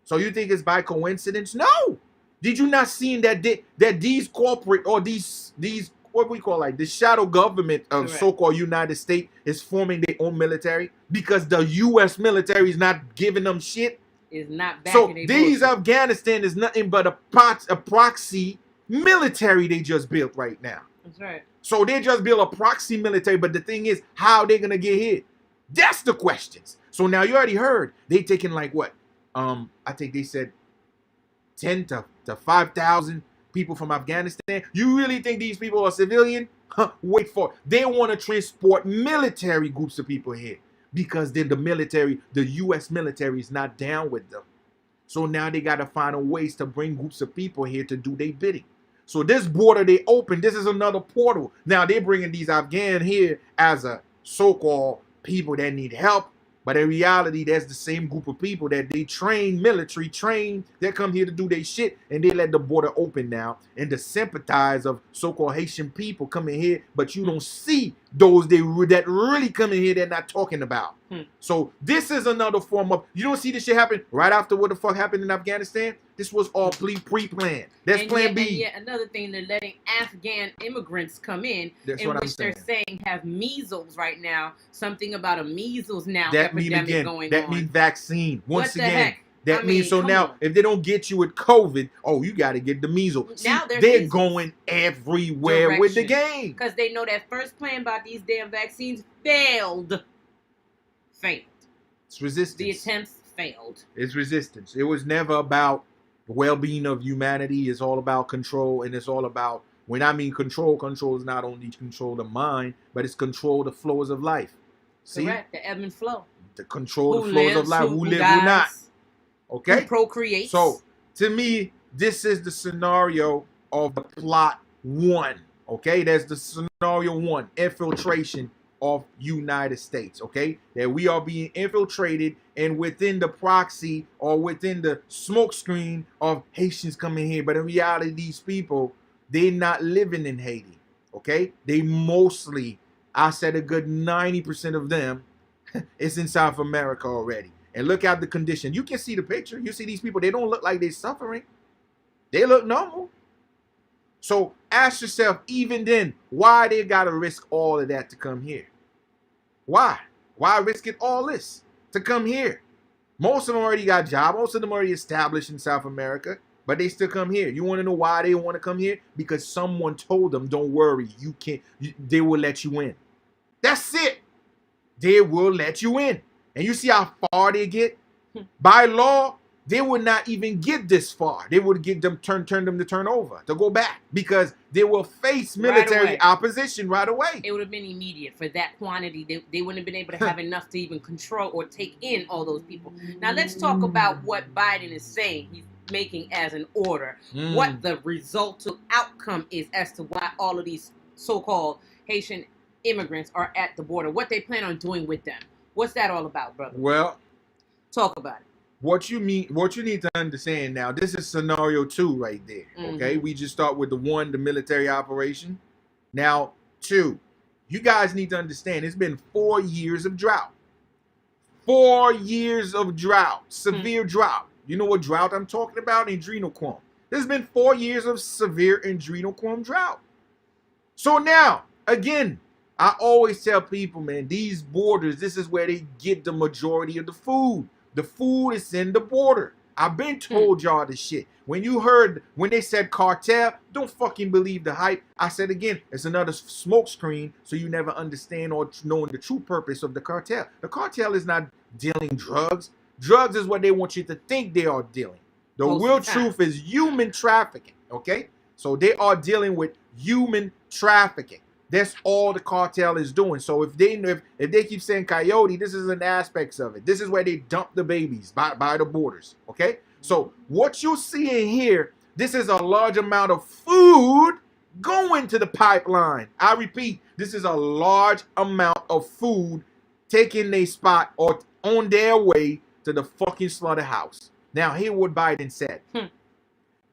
So you think it's by coincidence? No. Did you not see that these corporate or these what we call like the shadow government of so-called United States is forming their own military because the U.S. military is not giving them shit? Is not backing. So these Afghanistan is nothing but a proxy military they just built right now. That's right. So they just built a proxy military, but the thing is, how are they gonna get hit? That's the questions. So now you already heard they taking like what? I think they said 10 to 5,000 people from Afghanistan. You really think these people are civilian? Wait for it. They want to transport military groups of people here because then the U.S. military is not down with them. So now they got to find ways to bring groups of people here to do their bidding. So this border they open, this is another portal. Now they're bringing these Afghan here as a so-called people that need help. But in reality, that's the same group of people that they military train, they come here to do their shit, and they let the border open now. And to sympathize of so-called Haitian people coming here, but you don't see those that really come in here they're not talking about. So this is another form of, you don't see this shit happen right after what the fuck happened in Afghanistan. This was all pre-planned. That's plan B. And yet another thing, they're letting Afghan immigrants come in, That's in what I'm which they're saying. saying have measles right now. Something about a measles now That mean epidemic again. going That on. mean vaccine. Once What the again. heck? That means so come now on. if they don't get you with COVID, oh, you got to get the measles. See, Now there's they're measles. going everywhere with the game. Because they know that first plan about these damn vaccines failed. It's resistance. The attempts failed. It's resistance. It was never about the well-being of humanity. It's all about control, and it's all about, when I mean control is not only control the mind, but it's control the flows of life. See? Correct. The ebb and flow. To control Who the flows lives, of life. Who live, dies, who not. Okay? Who procreates. So, to me, this is the scenario of the plot 1. Okay? There's the scenario 1, infiltration of United States. Okay? That we are being infiltrated, and within the proxy or within the smoke screen of Haitians coming here. But in reality, these people, they're not living in Haiti. Okay? They mostly, I said a good 90% of them is in South America already. And look at the condition. You can see the picture. You see these people. They don't look like they're suffering. They look normal. So ask yourself, even then, why they got to risk all of that to come here? Why? Why risk it all this to come here? Most of them already got jobs. Most of them already established in South America. But they still come here. You want to know why they want to come here? Because someone told them, don't worry. You can't. They will let you in. That's it. They will let you in. And you see how far they get? By law, they would not even get this far. They would get them turn them to turn over, to go back, because they will face military opposition right away. It would have been immediate for that quantity. They wouldn't have been able to have enough to even control or take in all those people. Now let's talk about what Biden is saying he's making as an order. What the result to outcome is as to why all of these so-called Haitian immigrants are at the border. What they plan on doing with them. What's that all about, brother? Well, talk about it. What you need to understand now, this is scenario 2 right there. Okay, we just start with the 1, the military operation. Now 2, you guys need to understand, it's been 4 years of drought. 4 years of drought, severe drought. You know what drought I'm talking about? Adrenochrome. There's been 4 years of severe adrenochrome drought. So now, again, I always tell people, man, these borders, this is where they get the majority of the food. The food is in the border. I've been told y'all this shit. When they said cartel, don't fucking believe the hype. I said again, it's another smoke screen, so you never understand or knowing the true purpose of the cartel. The cartel is not dealing drugs. Drugs is what they want you to think they are dealing. The real truth is human trafficking, okay? So they are dealing with human trafficking. That's all the cartel is doing. So if they keep saying coyote, this is an aspect of it. This is where they dump the babies by the borders. Okay? So what you're seeing here, this is a large amount of food going to the pipeline. I repeat, this is a large amount of food taking their spot or on their way to the fucking slaughterhouse. Now, hear what Biden said.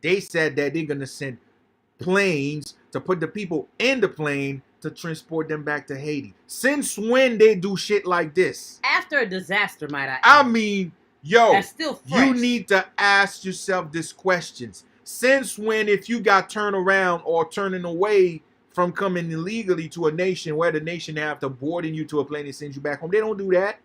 They said that they're going to send planes to put the people in the plane to transport them back to Haiti. Since when they do shit like this? After a disaster, might I add. I mean, yo, that's still fresh. You need to ask yourself these questions. Since when, if you got turned around or turning away from coming illegally to a nation where the nation have to boarding you to a plane and send you back home, they don't do that.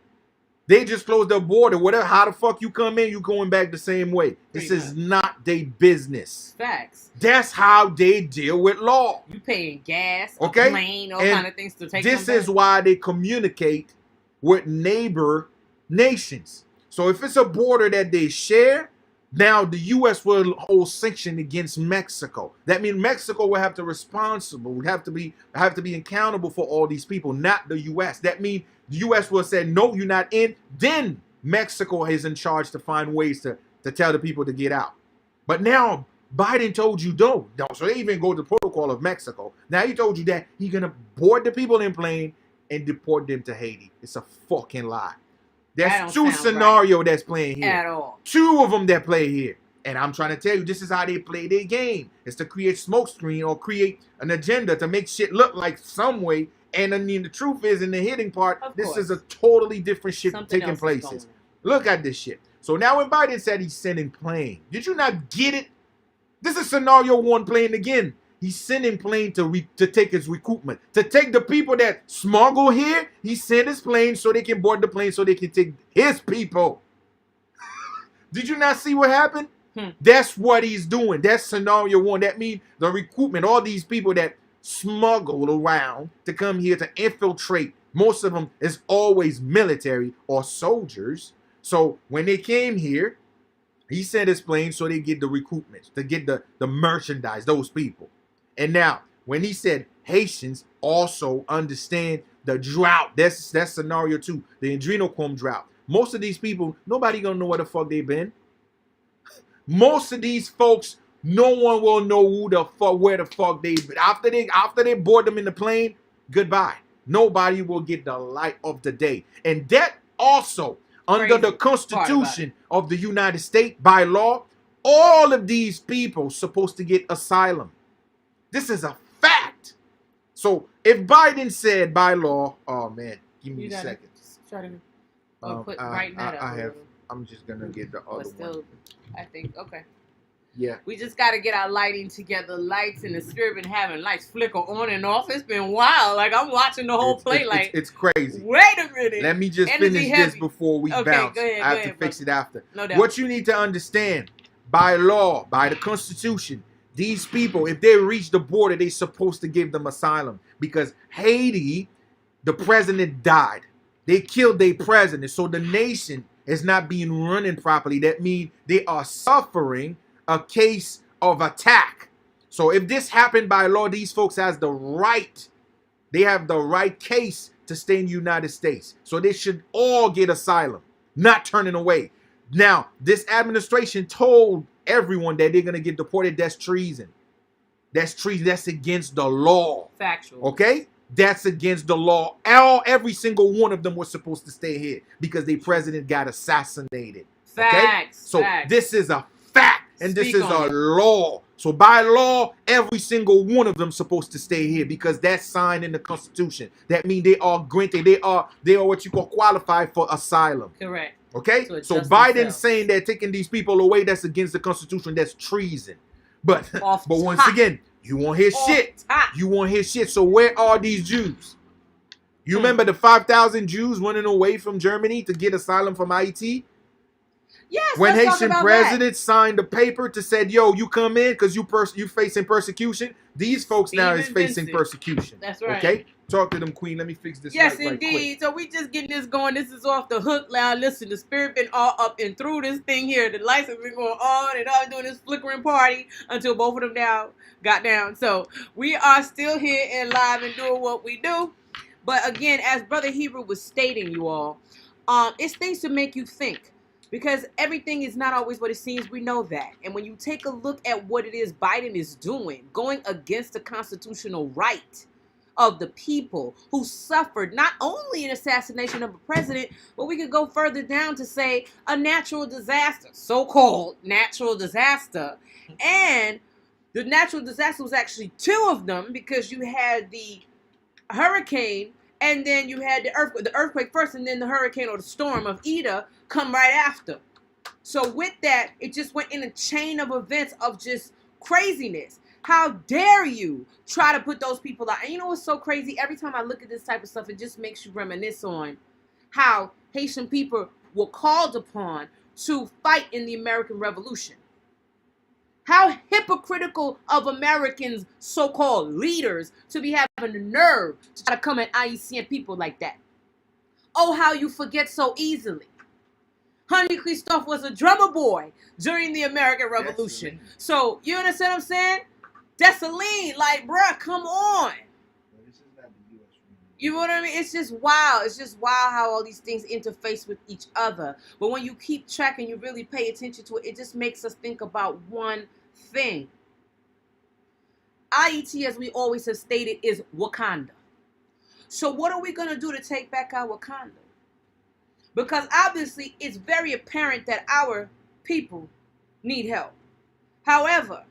They just close their border. Whatever, how the fuck you come in, you going back the same way. This is not their business. Facts. That's how they deal with law. You paying gas, okay, plane, all kind of things to take. This is why they communicate with neighbor nations. So if it's a border that they share, now the U.S. will hold sanction against Mexico. That means Mexico will have to have to be accountable for all these people, not the U.S. That means the U.S. will say, no, you're not in. Then Mexico is in charge to find ways to tell the people to get out. But now Biden told you don't. So they even go to the protocol of Mexico. Now he told you that he's going to board the people in plane and deport them to Haiti. It's a fucking lie. There's 2 scenarios that's playing here. At all. 2 of them that play here. And I'm trying to tell you, this is how they play their game. It's to create smoke screen or create an agenda to make shit look like some way And I mean, the truth is, in the hitting part, Of this course. is a totally different shit Something taking else is places. going on. Look at this shit. So now when Biden said he's sending plane, did you not get it? This is scenario one playing again. He's sending plane to take his recoupment. To take the people that smuggle here, he sent his plane so they can board the plane so they can take his people. Did you not see what happened? That's what he's doing. That's scenario one. That means the recoupment, all these people that smuggled around to come here to infiltrate. Most of them is always military or soldiers. So when they came here, he sent his plane so they get the recoupments, to get the merchandise, those people. And now, when he said Haitians also understand the drought, that's scenario two, the adrenochrome drought. Most of these people, nobody gonna know where the fuck they been. Most of these folks, no one will know where the fuck they been. After they board them in the plane, goodbye. Nobody will get the light of the day. And that also, under the Constitution of the United States, by law, all of these people supposed to get asylum. This is a fact. So if Biden said by law, oh man, give me a second. Try to brighten that up. I'm just gonna get the other one. I think okay. Yeah. We just got to get our lighting together. Lights in the spirit been having lights flicker on and off. It's been wild. Like I'm watching the whole play. It's crazy. Wait a minute. Let me just finish this before we bounce. Go ahead, I have to fix it after. No doubt. What you need to understand, by law, by the Constitution, these people, if they reach the border, they're supposed to give them asylum. Because Haiti, the president died. They killed their president. So the nation is not being running properly. That means they are suffering a case of attack. So if this happened by law, these folks has the right. They have the right case to stay in the United States. So they should all get asylum, not turning away. Now, this administration told everyone that they're going to get deported. That's treason. That's treason. That's against the law. Factual. Okay? That's against the law. Every single one of them was supposed to stay here because the president got assassinated. Facts. Okay? So facts. this is a fact, and Speak this is a law. So by law, every single one of them supposed to stay here because that's signed in the Constitution. That means they are granted. They are what you call qualified for asylum. Correct. Okay? So Biden saying that taking these people away, that's against the Constitution. That's treason. But once again, you won't hear shit. You won't hear shit. So where are these Jews? You remember the 5,000 Jews running away from Germany to get asylum from Haiti? Yes. When Haitian president signed a paper to said, yo, you come in because you facing persecution. These folks now is facing persecution. That's right. Okay? Talk to them, Queen. Let me fix this. Yes, right indeed. quick. So we just getting this going. This is off the hook now. Listen, the spirit been all up and through this thing here. The lights have been going on and on doing this flickering party until both of them got down. So we are still here and live and doing what we do. But again, as Brother Hebrew was stating, you all, it's things to make you think. Because everything is not always what it seems. We know that. And when you take a look at what it is Biden is doing, going against the constitutional right of the people who suffered not only an assassination of a president, but we could go further down to say a natural disaster, so-called natural disaster. And the natural disaster was actually two of them because you had the hurricane and then you had the earthquake first and then the hurricane or the storm of Ida come right after. So with that, it just went in a chain of events of just craziness. How dare you try to put those people out? And you know what's so crazy? Every time I look at this type of stuff, it just makes you reminisce on how Haitian people were called upon to fight in the American Revolution. How hypocritical of Americans, so-called leaders, to be having the nerve to try to come at Haitian people like that. Oh, how you forget so easily. Honey Christophe was a drummer boy during the American Revolution. So, you understand what I'm saying? Dessalines, like, bruh, come on. You know what I mean? It's just wild. It's just wild how all these things interface with each other. But when you keep track and you really pay attention to it, it just makes us think about one thing. Haiti, as we always have stated, is Wakanda. So what are we going to do to take back our Wakanda? Because obviously it's very apparent that our people need help. However,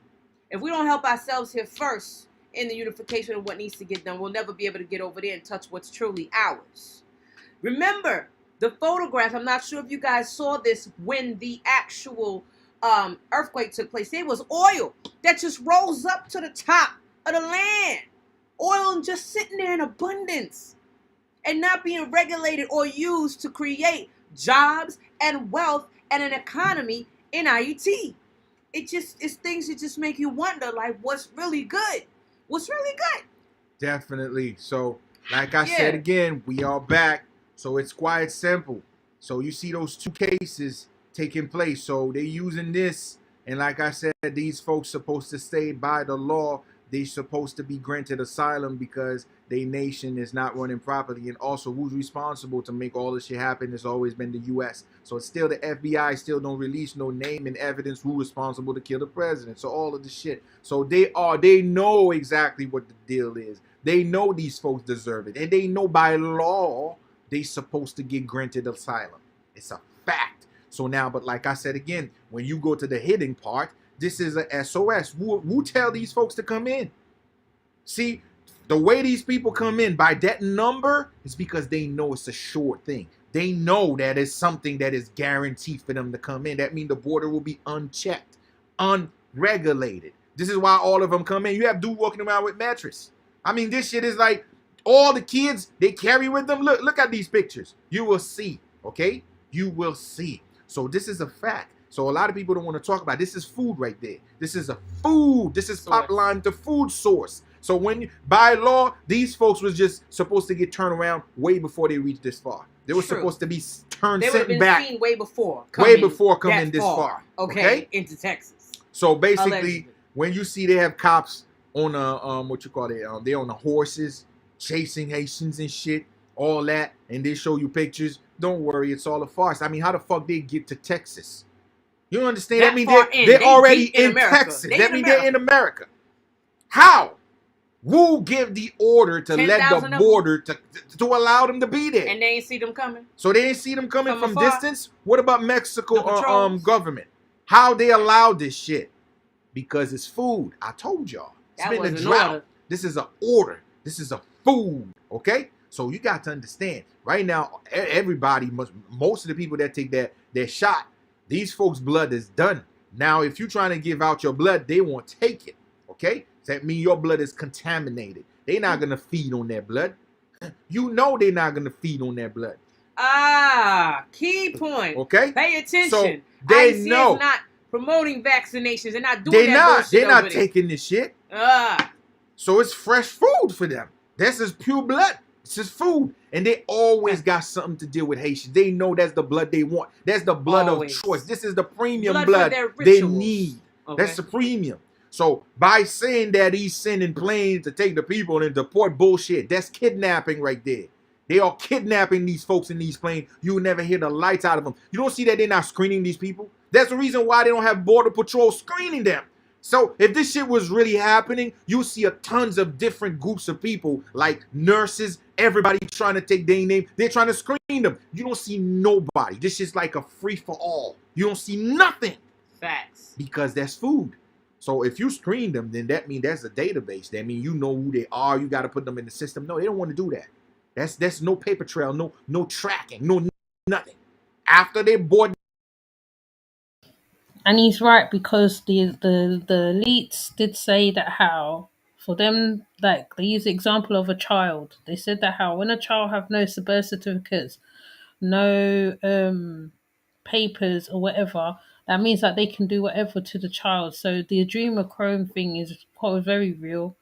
if we don't help ourselves here first in the unification of what needs to get done, we'll never be able to get over there and touch what's truly ours. Remember, the photograph, I'm not sure if you guys saw this when the actual earthquake took place. There was oil that just rose up to the top of the land. Oil just sitting there in abundance and not being regulated or used to create jobs and wealth and an economy in Haiti. It's things that just make you wonder, like, what's really good? What's really good? Definitely. So, like I said again, we are back. So it's quite simple. So you see those two cases taking place. So they're using this, and like I said, these folks supposed to stay by the law. They're supposed to be granted asylum because their nation is not running properly. And also, who's responsible to make all this shit happen has always been the U.S. So it's still the FBI still don't release no name and evidence who's responsible to kill the president. So all of the shit. So they know exactly what the deal is. They know these folks deserve it, and they know by law they supposed to get granted asylum. It's a fact. So now, but like I said again, when you go to the hidden part, this is a SOS. Who tell these folks to come in? See, the way these people come in by that number is because they know it's a sure thing. They know that it's something that is guaranteed for them to come in. That means the border will be unchecked, unregulated. This is why all of them come in. You have dude walking around with mattress. I mean, this shit is like all the kids they carry with them. Look at these pictures. You will see, okay? You will see. So this is a fact. So a lot of people don't want to talk about it. This is food right there. This is a food. This is pipeline to food source. So when by law, these folks was just supposed to get turned around way before they reached this far. They were supposed to be sent back. They would have been seen way before coming this far. Okay, into Texas. So basically, when you see they have cops on a what you call it, they're on the horses chasing Haitians and shit, all that, and they show you pictures. Don't worry, it's all a farce. I mean, how the fuck they get to Texas? You don't understand? That means they're already in Texas. That means they're in America. How? Who give the order to let the border to allow them to be there? And they ain't see them coming. So they ain't see them coming from distance? What about Mexico government? How they allowed this shit? Because it's food. I told y'all. It's been a drought. This is an order. This is a food. Okay? So you got to understand. Right now, everybody, most of the people that take their shot, these folks' blood is done. Now, if you're trying to give out your blood, they won't take it. Okay? That means your blood is contaminated. They're not going to feed on their blood. You know they're not going to feed on their blood. Key point. Okay? Pay attention. So they know. Not promoting vaccinations. They're not doing that bullshit. They're not taking this shit. So it's fresh food for them. This is pure blood. This is food. And they always got something to deal with Haitians. They know that's the blood they want. That's the blood of choice. This is the premium blood they need. Okay. That's the premium. So by saying that he's sending planes to take the people and deport, bullshit, that's kidnapping right there. They are kidnapping these folks in these planes. You will never hear the lights out of them. You don't see that they're not screening these people? That's the reason why they don't have Border Patrol screening them. So if this shit was really happening, you see tons of different groups of people, like nurses, everybody trying to take their name. They're trying to screen them. You don't see nobody. This is like a free-for-all. You don't see nothing. Facts. Because that's food. So if you screen them, then that means that's a database. That means you know who they are. You got to put them in the system. No, they don't want to do that. That's no paper trail, no tracking, no nothing. After they board. And he's right, because the elites did say that how for them, like they use the example of a child. They said that how when a child have no birth certificates, no papers or whatever, that means that they can do whatever to the child. So the adrenochrome thing is quite very real,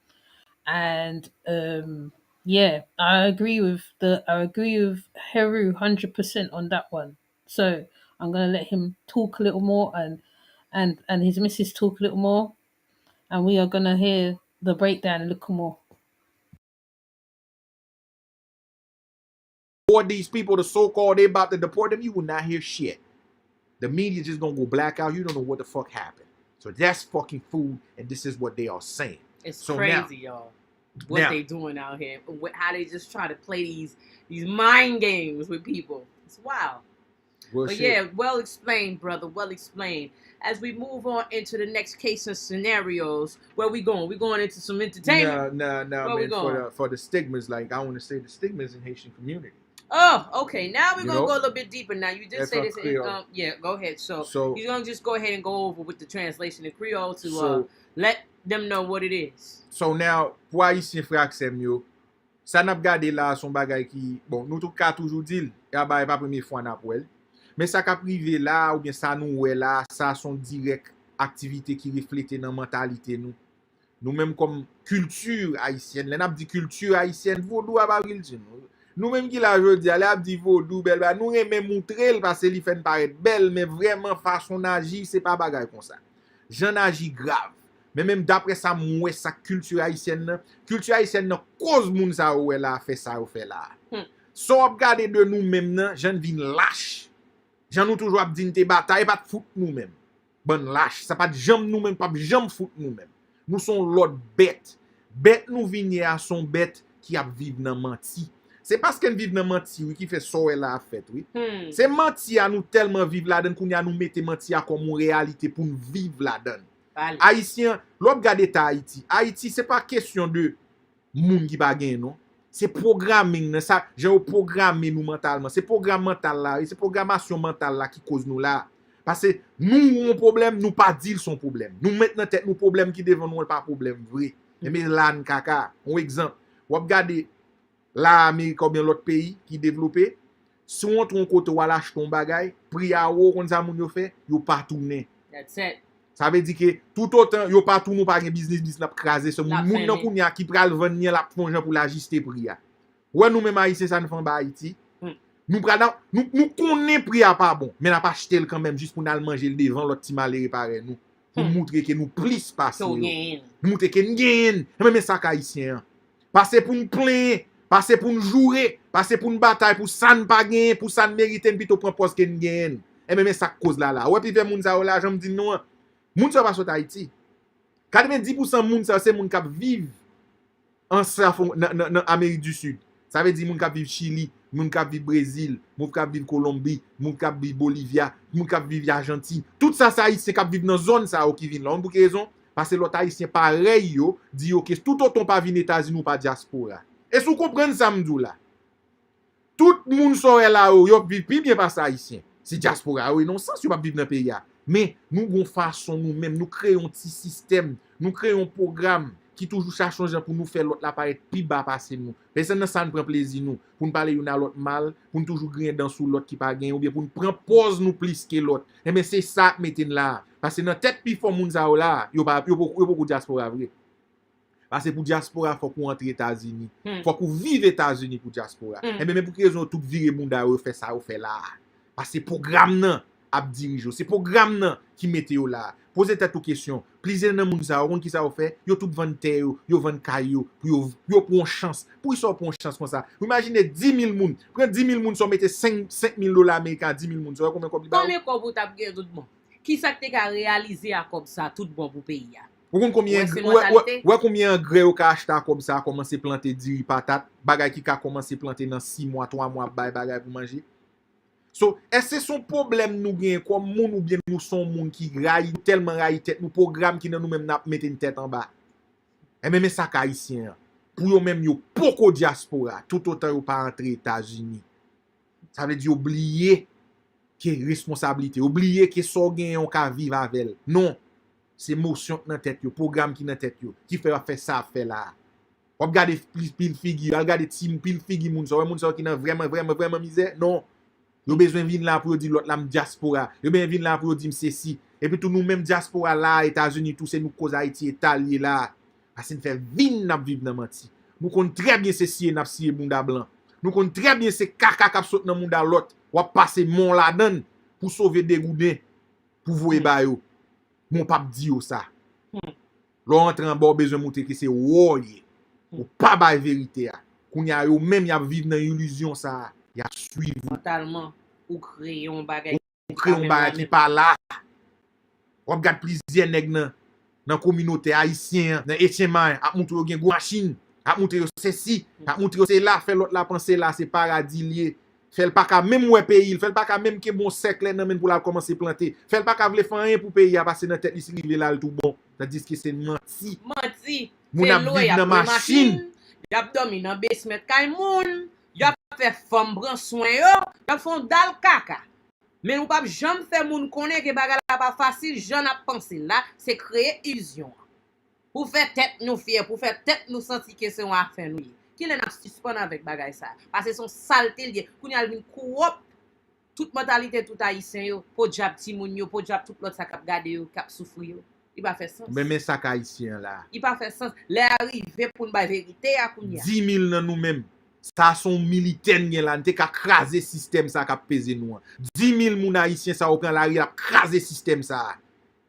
and yeah, I agree with Heru 100% on that one. So I'm gonna let him talk a little more, and his missus talk a little more, and we are gonna hear the breakdown a little more. Board these people, the so-called they about to deport them, you will not hear shit. The media just gonna go black out. You don't know what the fuck happened. So that's fucking food, and this is what they are saying. It's so crazy, y'all. What they doing out here? How they just try to play these mind games with people. It's wild. Real But shit. yeah, well explained, brother. Well explained. As we move on into the next case and scenarios, where we going? We going into some entertainment? Nah, Where we man. going? For the stigmas, like I want to say the stigmas in Haitian community. Oh, okay. Now we're You gonna know? go a little bit deeper. Now you did That's say on this. Creole. Yeah, go ahead. So So- you're gonna just go ahead and go over with the translation in Creole to So- let them know what it is. So now, pour Haïtien frère sem yo, ça n'a pas gardé là son bagay qui, bon, nous tout cas toujours dit, ya ba pas première fois n'a pou el. Mais ça ka privé là, ou bien ça nous ouais là, ça son direct activité qui reflète dans mentalité nous. Nous même comme culture haïtienne, l'on a dit culture haïtienne, vaudou a pas dit nous. Nous même qui la jodi, elle a dit vaudou belle, nous aimons montrer parce que li fait paraître belle, mais vraiment façon d'agir, c'est pas bagay comme ça. J'en agis grave. Mais même d'après ça, moi, sa culture haïtienne, cause moun sa ou là, fait ça ou fait là. So, regarder de nous-mêmes, j'en vin lâche. J'en nous toujours dit te bataille, pas de foot nous-mêmes. Bon lâche, ça pas de jambe nous-mêmes, pas de jambe foot nous-mêmes. Nous sommes l'autre bête. Bête nous vigner à son bête qui a vivre dans menti. C'est parce qu'elle vit dans menti, oui, qui fait ça elle a fait, oui. C'est menti à nous tellement vivre là-dedans qu'on y a nous mettre menti à comme une réalité pour nous vivre là-dedans. Haïtien, l'on regarde Haïti. Haïti, c'est pas question de moun qui pa gen non. C'est programming, ça, j'ai programmé nous mentalement. C'est programme mental là, c'est programmation mentale là qui cause nous là. Parce que nous, on problème, nous pas dire son problème. Nous mettons dans tête nous problème qui devant nous pas problème vrai. Mais là, kaka, un exemple. Ou regarder l'Amérique ou bien l'autre pays qui développé, si on tron côté ou lâche ton bagay, prix à haut kon ça moun yo fait, yo pas tourner. That's it. Ça veut dire que tout autant yo pas tout nous pas gen business n'a craser ce moun nan kounya qui pral vendre ni la fonjan pour l'ajuster prix a. Ouais nous même haïtien ça ne fait pas Haïti. Nous connaît prix a pas bon, mais n'a pas acheter quand même juste pour nous manger le devant l'autre petit mal réparer nous pour montrer que nous plus passer. Montrer que nous gagne. Même ça haïtien. Passer pour nous plaindre, passer pour nous jouer, passer pour nous bataille pour ça ne pas gagner, pour ça ne mériter plutôt prendre poste que nous gagne. Et même ça cause là. Ouais puis moun ça là, j'aime dire non. Moun sa pas sur Haïti. 90% moun sa c'est moun qui vivent en Amérique du Sud. Ça veut dire moun qui vivent Chili, moun qui vivent Brésil, moun qui vivent Colombie, moun qui vivent Bolivia, moun qui vivent Argentine. Tout ça haïtien qui vivent dans zone ça qui vient là. On pour raison parce que l'autre haïtien pareil yo dit OK, tout autant pas vinn États-Unis ou pas diaspora. Et si vous comprenez ça m'dou là. Tout moun soè là yo vivent bien pas ça haïtien. C'est diaspora oui non sens yo pas vivre dans pays. Mais nous avons façon nous-mêmes, nous créons un petit système, nous créons un programme qui toujours cherche changer pour nous faire l'autre la paraître plus bas passer nous. Personne ça ne prend plaisir nous pour nous parler une à l'autre mal, pour nous toujours gagner dans sous l'autre qui pas gagner ou bien pour nous prendre pause nous plus que l'autre. Et mais c'est ça mettez là parce que dans tête plus fort moun ça là, yo beaucoup diaspora vrai. Parce que pour diaspora faut qu'on entre États-Unis. Faut qu'on vive États-Unis pour diaspora. Et même pour raison tout virer moun da fait ça ou fait là. Parce que programme nan ap dirige. C'est programme nan qui mette yo là. Posez tête aux questions. Plusieurs nan moun sa, qui ça fait, yo tout vend terre, yo vend caillou, yo pour une chance. Pour ils pour une chance comme ça. Imaginez 10 000 moun. Prends 10 000 moun, so mette 5 000 dollars américains, 10 000 moun. So combien comme combien vous t'a gagné tout bon? Qui ça que t'as réalisé comme ça tout bon pour pays ya? Ou combien combien engrais ou ka acheter comme ça, commencer planter diri patate, bagay qui ka commencer planter dans 6 mois, 3 mois, bagay pour manger. So, est-ce que son problème nous gagne comme moun ou bien nous son moun qui raille tellement raille tête nous programme qui nous même n'a mettre une tête en bas. Et même ça haïtien pour yo même yo poko diaspora tout autant yo pas entrer États-Unis. Ça veut dire oublier que responsabilité, oublier que so gagne on ka vivre avec. Non, c'est motion dans tête yo, programme qui dans tête yo qui fait ça fait là. On regarde pile figure, regarde team pile figure moun so qui nan vraiment misère. Non. Yo besoin vinn là pour dire l'autre la diaspora. Yo besoin vinn là pour dire ceci. Et puis tout nous même diaspora là, États-Unis, tout c'est nous cause Haïti Italie là. Parce que nous fait vinn n'a vivre dans menti. Nous connaissons très bien ceci n'a scié bunda blanc. Nous connaissons très bien ces caca qui saute dans monde l'autre. Ou passer mon la donne pour sauver des goudins pour voyer ba yo. Mon pape dit ça. L'on entre en bord besoin montrer que c'est woye. Ou pas ba vérité a. Kounya yo même y a vivre dans illusion ça. Y a suivre mentalement ou créer un bagage qui pas là. On regarde plusieurs nèg dans communauté haïtien, dans Etienne a montre gen go machine, a montre ceci, a montre c'est là, fait l'autre la penser là, c'est paradis lié. Fait pas qu'à même ouais pays, fait pas qu'à même que bon sec là nan pour la commencer planter. Fait pas qu'à vle faire rien pour pays à passer dans tête ici rive là tout bon. Tandis que c'est menti. Menti. Moun Fait ap l'eau, viv y a nan pris machine. y a dormi dans basement kay moun, y a fait femme prend soin yo, y a font dal kaka. Mais nous pas jamais faire moun connaît que bagala pas facile, j'en a pensé là, c'est créer illusion. Pour faire tête nous fier, pour faire tête nous sentir que c'est une affaire nous. Qui l'en a suspend avec bagay ça? Parce que son saleté lié, kounya vinn coop toute mentalité tout haïtien yo, pour diable ti moun yo, pour diable tout l'autre ça k'ap gade yo, k'ap souffrir yo. Il pas fait sens. Mais ça haïtien là. Il pas fait sens. Les arrivé pour une vérité à kounya. 10 000 nan nous même. Ça son militaire gen là, n'te ka craser système ça ka peser nous. 10 000 moun haïtien ça ou prend la rue a craser système ça.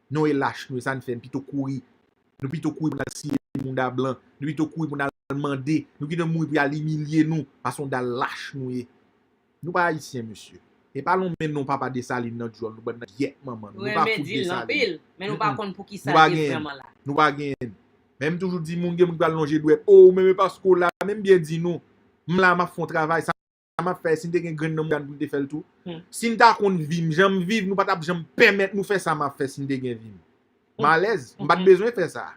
Nous est lâche nous ça ne fait plutôt courir. Nous plutôt courir pour scier moun da blanc, nous plutôt courir pour demander, nous qui de mourir pour aller humilier nous parce qu'on da lâche nous est. Nous pas haïtien monsieur. Et parlons même non papa de saline notre jour, nous bon yet maman. Nous pas foutre de saline. Mais nous pas connait pour qui ça vraiment là. Nous pas gagne. Même toujours dit moun gen moun va longer doit. Oh même parce que là même bien dit nous. M'la m'a font travail ça m'a fait si t'es gen grand nom pour te faire tout. Si n'ta kon vivre, j'aime vivre, nous pas t'a j'aime permettre nous faire ça m'a fait si t'es gen vivre. Malaise, m'pas besoin faire ça.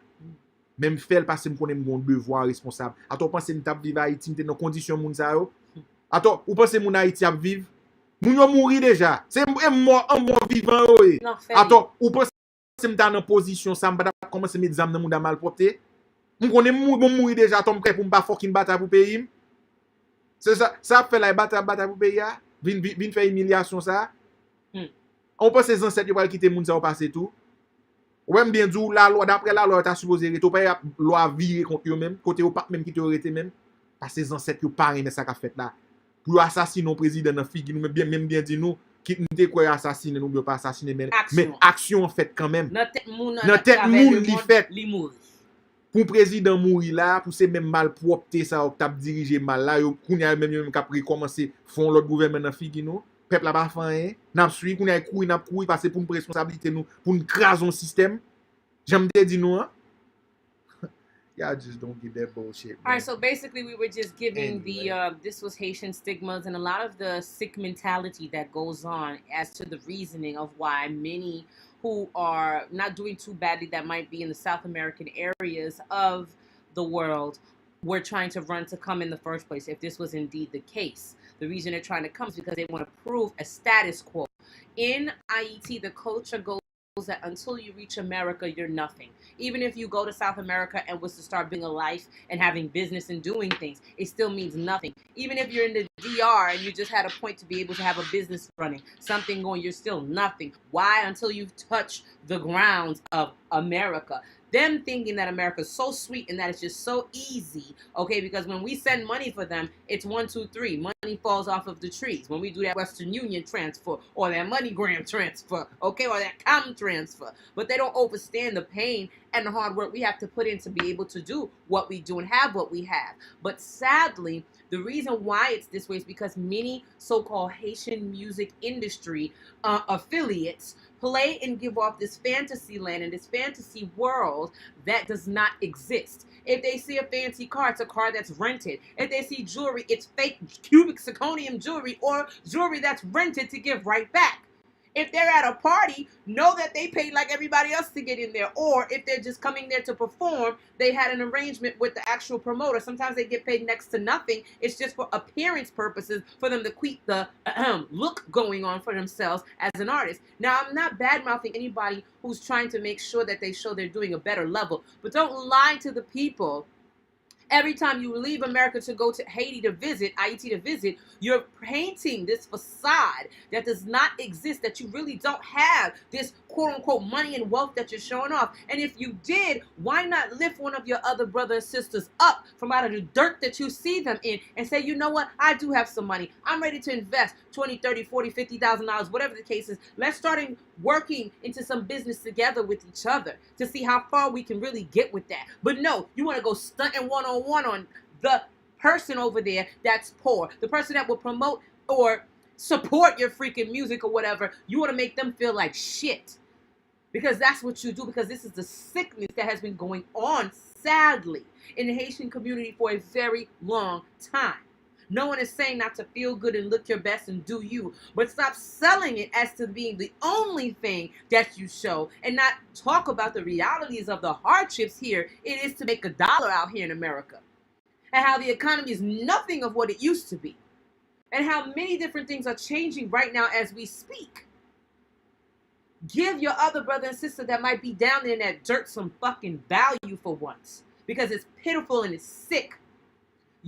Même faire parce que me connais mon devoir responsable. Attends penser m'ta vivre Haïti, m'te dans condition moun ça yo. Attends, ou pensez moun Haïti a vivre? Moun yo mouri déjà. C'est un mort vivant yo. Attends, ou pensez m'ta dans position ça m'pa commencer mettre zam dans moun da malpropre. M'm connais mouri déjà, tombe prêt pour m'pa fucking battre pour pays. C'est ça fait la bataille pour pays a. Vin faire humiliation ça. On pense les ancêtres va quitter moun ça au passé tout. Ou même bien dit la loi d'après la loi t'a supposé rester pas loi virer contre eux même côté ou pas même qui te arrêté même parce que les ancêtres yo pas rien ça qu'a fait là. Pour assassiner un président dans figue nous même bien dit nous qui nous te quoi assassiner nous pas assassiner mais action fait quand même. Dans tête moun li fait. Pour président mourir là pour ces même malpropreté ça t'a dirigé mal là yo kounya même qu'a recommencer font l'autre gouvernement dans figue nous peuple là pas rien n'a suivi kounya n'a courir parce pour une responsabilité nous pour nous craser un système j'aime te dire nous hein. Yeah, just don't give that bullshit. All right, so basically we were just giving this was Haitian stigmas and a lot of the sick mentality that goes on as to the reasoning of why many who are not doing too badly that might be in the South American areas of the world were trying to run to come in the first place, if this was indeed the case. The reason they're trying to come is because they want to prove a status quo. In Haiti, the culture goes that until you reach America, you're nothing. Even if you go to South America and was to start being a life and having business and doing things, it still means nothing. Even if you're in the DR and you just had a point to be able to have a business running, something going, you're still nothing. Why? Until you've touched the grounds of America. Them thinking that America is so sweet and that it's just so easy, okay? Because when we send money for them, it's 1, 2, 3. Money falls off of the trees. When we do that Western Union transfer or that MoneyGram transfer, okay, or that Com transfer. But they don't understand the pain and the hard work we have to put in to be able to do what we do and have what we have. But sadly, the reason why it's this way is because many so-called Haitian music industry affiliates play and give off this fantasy land and this fantasy world that does not exist. If they see a fancy car, it's a car that's rented. If they see jewelry, it's fake cubic zirconium jewelry or jewelry that's rented to give right back. If they're at a party, know that they paid like everybody else to get in there. Or if they're just coming there to perform, they had an arrangement with the actual promoter. Sometimes they get paid next to nothing. It's just for appearance purposes for them to keep the look going on for themselves as an artist. Now, I'm not bad-mouthing anybody who's trying to make sure that they show they're doing a better level. But don't lie to the people. Every time you leave America to go to Haiti to visit, you're painting this facade that does not exist, that you really don't have this quote-unquote money and wealth that you're showing off. And if you did, why not lift one of your other brothers and sisters up from out of the dirt that you see them in and say, you know what, I do have some money. I'm ready to invest $20, $30, $40, $50,000, whatever the case is. Let's start working into some business together with each other to see how far we can really get with that. But no, you want to go stunting one-on-one on the person over there that's poor, the person that will promote or support your freaking music or whatever. You want to make them feel like shit because that's what you do, because this is the sickness that has been going on, sadly, in the Haitian community for a very long time. No one is saying not to feel good and look your best and do you, but stop selling it as to being the only thing that you show and not talk about the realities of the hardships here it is to make a dollar out here in America, and how the economy is nothing of what it used to be, and how many different things are changing right now as we speak. Give your other brother and sister that might be down there in that dirt some fucking value for once, because it's pitiful and it's sick.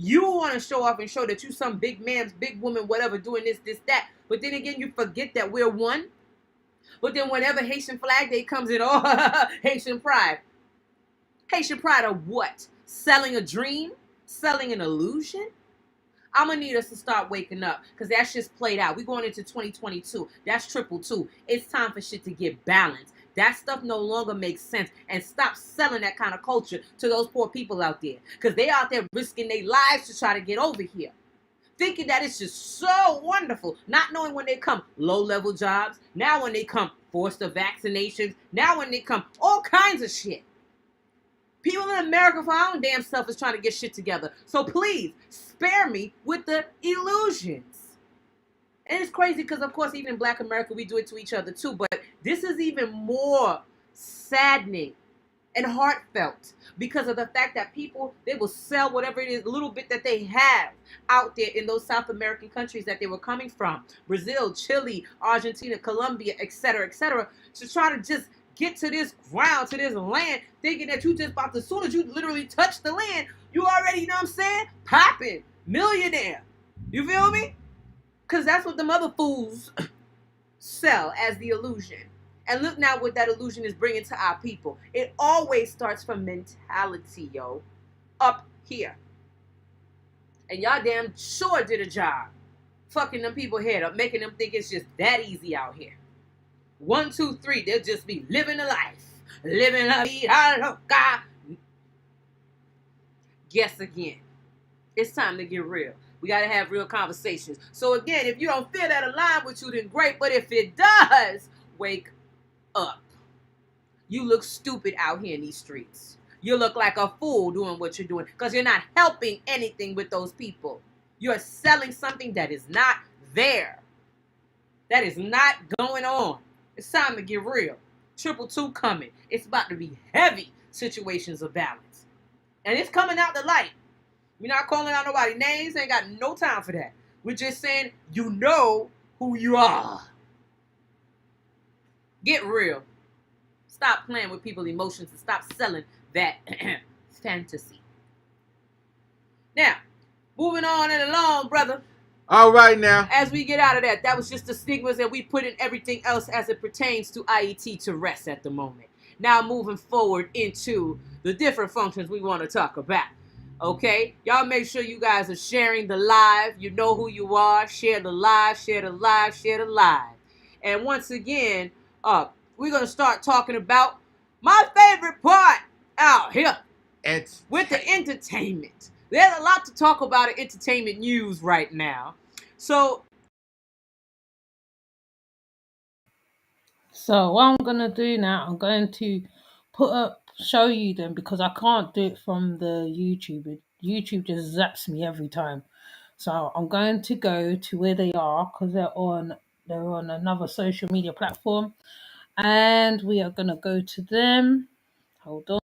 You want to show off and show that you some big man, big woman, whatever, doing this, that. But then again, you forget that we're one. But then whenever Haitian Flag Day comes in, oh, Haitian pride. Haitian pride of what? Selling a dream? Selling an illusion? I'm going to need us to start waking up, because that's just played out. We're going into 2022. That's triple two. It's time for shit to get balanced. That stuff no longer makes sense. And stop selling that kind of culture to those poor people out there, because they out there risking their lives to try to get over here, thinking that it's just so wonderful, not knowing when they come low-level jobs, now when they come forced vaccinations, now when they come all kinds of shit. People in America for our own damn self is trying to get shit together. So please, spare me with the illusions. And it's crazy because, of course, even in Black America, we do it to each other too. But this is even more saddening and heartfelt because of the fact that people, they will sell whatever it is, a little bit that they have out there in those South American countries that they were coming from. Brazil, Chile, Argentina, Colombia, etc., to try to just get to this ground, to this land, thinking that you just about to, as soon as you literally touch the land, you already, you know what I'm saying, popping, millionaire. You feel me? Because that's what the mother fools sell as the illusion. And look now what that illusion is bringing to our people. It always starts from mentality, yo. Up here. And y'all damn sure did a job fucking them people head up, making them think it's just that easy out here. 1, 2, 3, they'll just be living a life. Living la vida loca. Guess again. It's time to get real. We got to have real conversations. So again, if you don't feel that align with you, then great. But if it does, wake up. You look stupid out here in these streets. You look like a fool doing what you're doing because you're not helping anything with those people. You're selling something that is not there. That is not going on. It's time to get real. Triple two coming. It's about to be heavy situations of balance. And it's coming out the light. We're not calling out nobody's names. Ain't got no time for that. We're just saying you know who you are. Get real. Stop playing with people's emotions and stop selling that fantasy. Now, moving on and along, brother. All right now. As we get out of that, that was just the stigmas that we put in everything else as it pertains to IET to rest at the moment. Now moving forward into the different functions we want to talk about. Okay? Y'all make sure you guys are sharing the live. You know who you are. Share the live, share the live, share the live. And once again, we're going to start talking about my favorite part out here. With the entertainment. There's a lot to talk about in entertainment news right now. So what I'm going to do now, I'm going to show you them because I can't do it from the YouTube. YouTube just zaps me every time. So I'm going to go to where they are because they're on another social media platform. And we are going to go to them. Hold on.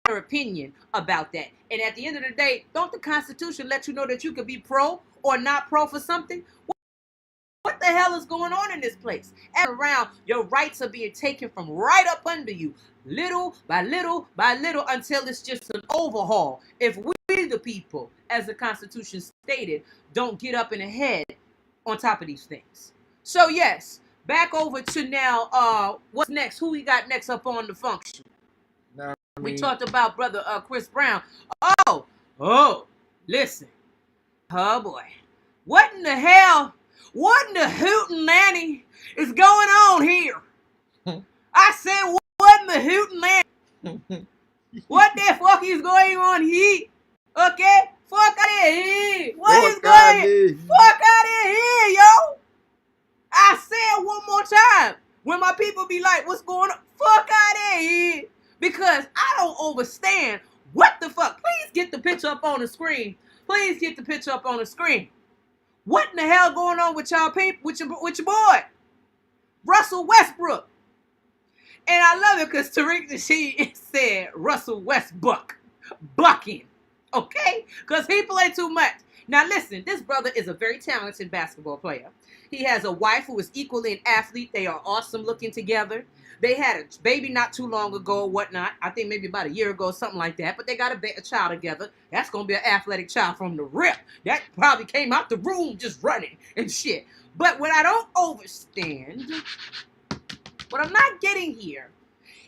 your opinion about that. And at the end of the day, don't the Constitution let you know that you could be pro or not pro for something? What the hell is going on in this place? And around, your rights are being taken from right up under you, little by little by little, until it's just an overhaul. If we, the people, as the Constitution stated, don't get up in the head on top of these things. So yes, back over to now, what's next? Who we got next up on the function? We talked about brother Chris Brown. Oh, listen. Oh boy. What in the hell? What in the hootin' nanny is going on here? I said, what in the hootin' nanny? What the fuck is going on here? Okay? Fuck out of here. What is going on? Fuck out of here, yo. I said one more time. When my people be like, what's going on? Fuck out of here. Because I don't understand what the fuck. Please get the picture up on the screen. Please get the picture up on the screen. What in the hell going on with y'all people, with your boy, Russell Westbrook? And I love it because Tariq Nasheed said Russell Westbrook, bucking, okay? Because he played too much. Now listen, this brother is a very talented basketball player. He has a wife who is equally an athlete. They are awesome looking together. They had a baby not too long ago or whatnot. I think maybe about a year ago, something like that. But they got a child together. That's going to be an athletic child from the rip. That probably came out the room just running and shit. But what I don't understand, what I'm not getting here,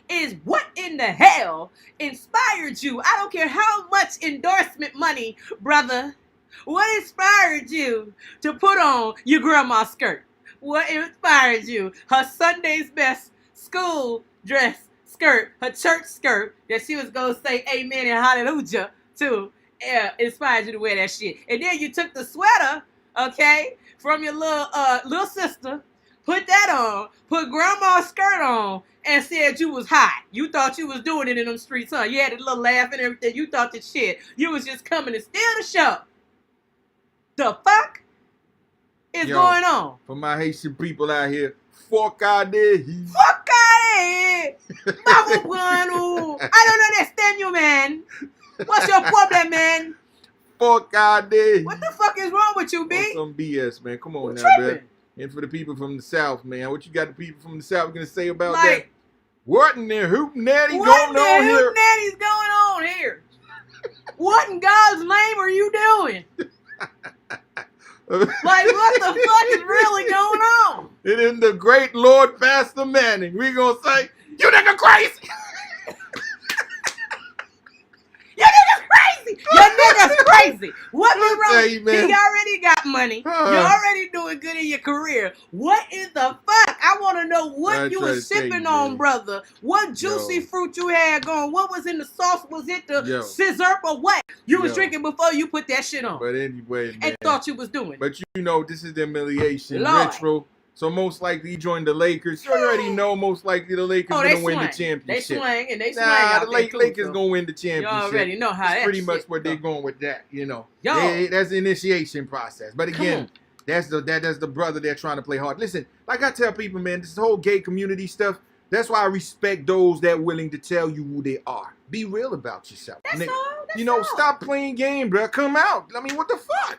is what in the hell inspired you? I don't care how much endorsement money, brother. What inspired you to put on your grandma's skirt? What inspired you? Her Sunday's best school dress skirt, her church skirt that she was going to say amen and hallelujah to, inspired you to wear that shit. And then you took the sweater, okay, from your little sister, put that on, put grandma's skirt on, and said you was hot. You thought you was doing it in them streets, huh? You had a little laugh and everything. You thought that shit. You was just coming to steal the show. The fuck is going on? For my Haitian people out here, fuck out there. Fuck out here. I don't understand you, man. What's your problem, man? Fuck out there. What the fuck is wrong with you, B? Some BS, man. Come on now, man. And for the people from the South, man, what you got the people from the South going to say about that? What in there hootenanny going on here? What in there hootenanny's going on here? What in God's name are you doing? Like, what the fuck is really going on? And in the great Lord Pastor Manning, we gonna say, you nigga crazy! You niggas crazy! You niggas crazy! What is wrong? He already got money. You're already doing good in your career. What in the fuck? I want to know what you was sipping on, brother. What juicy fruit you had going? What was in the sauce? Was it the scissor or what? You was drinking before you put that shit on. But anyway, man. And thought you was doing. But you know, this is the humiliation retro. So most likely he joined the Lakers. You already know most likely the Lakers are gonna win the championship. They swing and they swing. The Lakers gonna win the championship. You already know how that's pretty much where they're going with that, you know. That's the initiation process. But again, that's the brother they're trying to play hard. Listen, like I tell people, man, this whole gay community stuff, that's why I respect those that are willing to tell you who they are. Be real about yourself. Stop playing games, bro. Come out. I mean, what the fuck?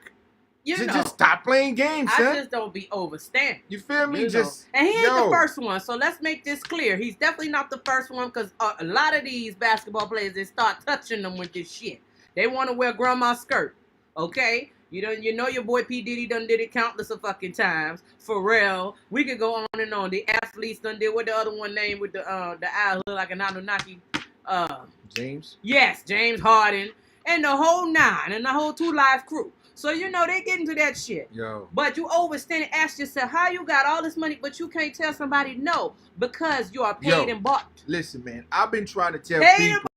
Just stop playing games, son. I just don't be overstanding. You feel me? And he ain't the first one, so let's make this clear. He's definitely not the first one, because a lot of these basketball players, they start touching them with this shit. They want to wear grandma's skirt, okay? You know your boy P. Diddy done did it countless of fucking times. Pharrell. We could go on and on. The athletes done did what the other one named with the eye look like an Anunnaki. James? Yes, James Harden. And the whole 9 and the whole 2 Live crew. So, they get into that shit. Yo. But you overstand and ask yourself, how you got all this money, but you can't tell somebody no, because you are paid and bought. Listen, man, I've been trying to tell people.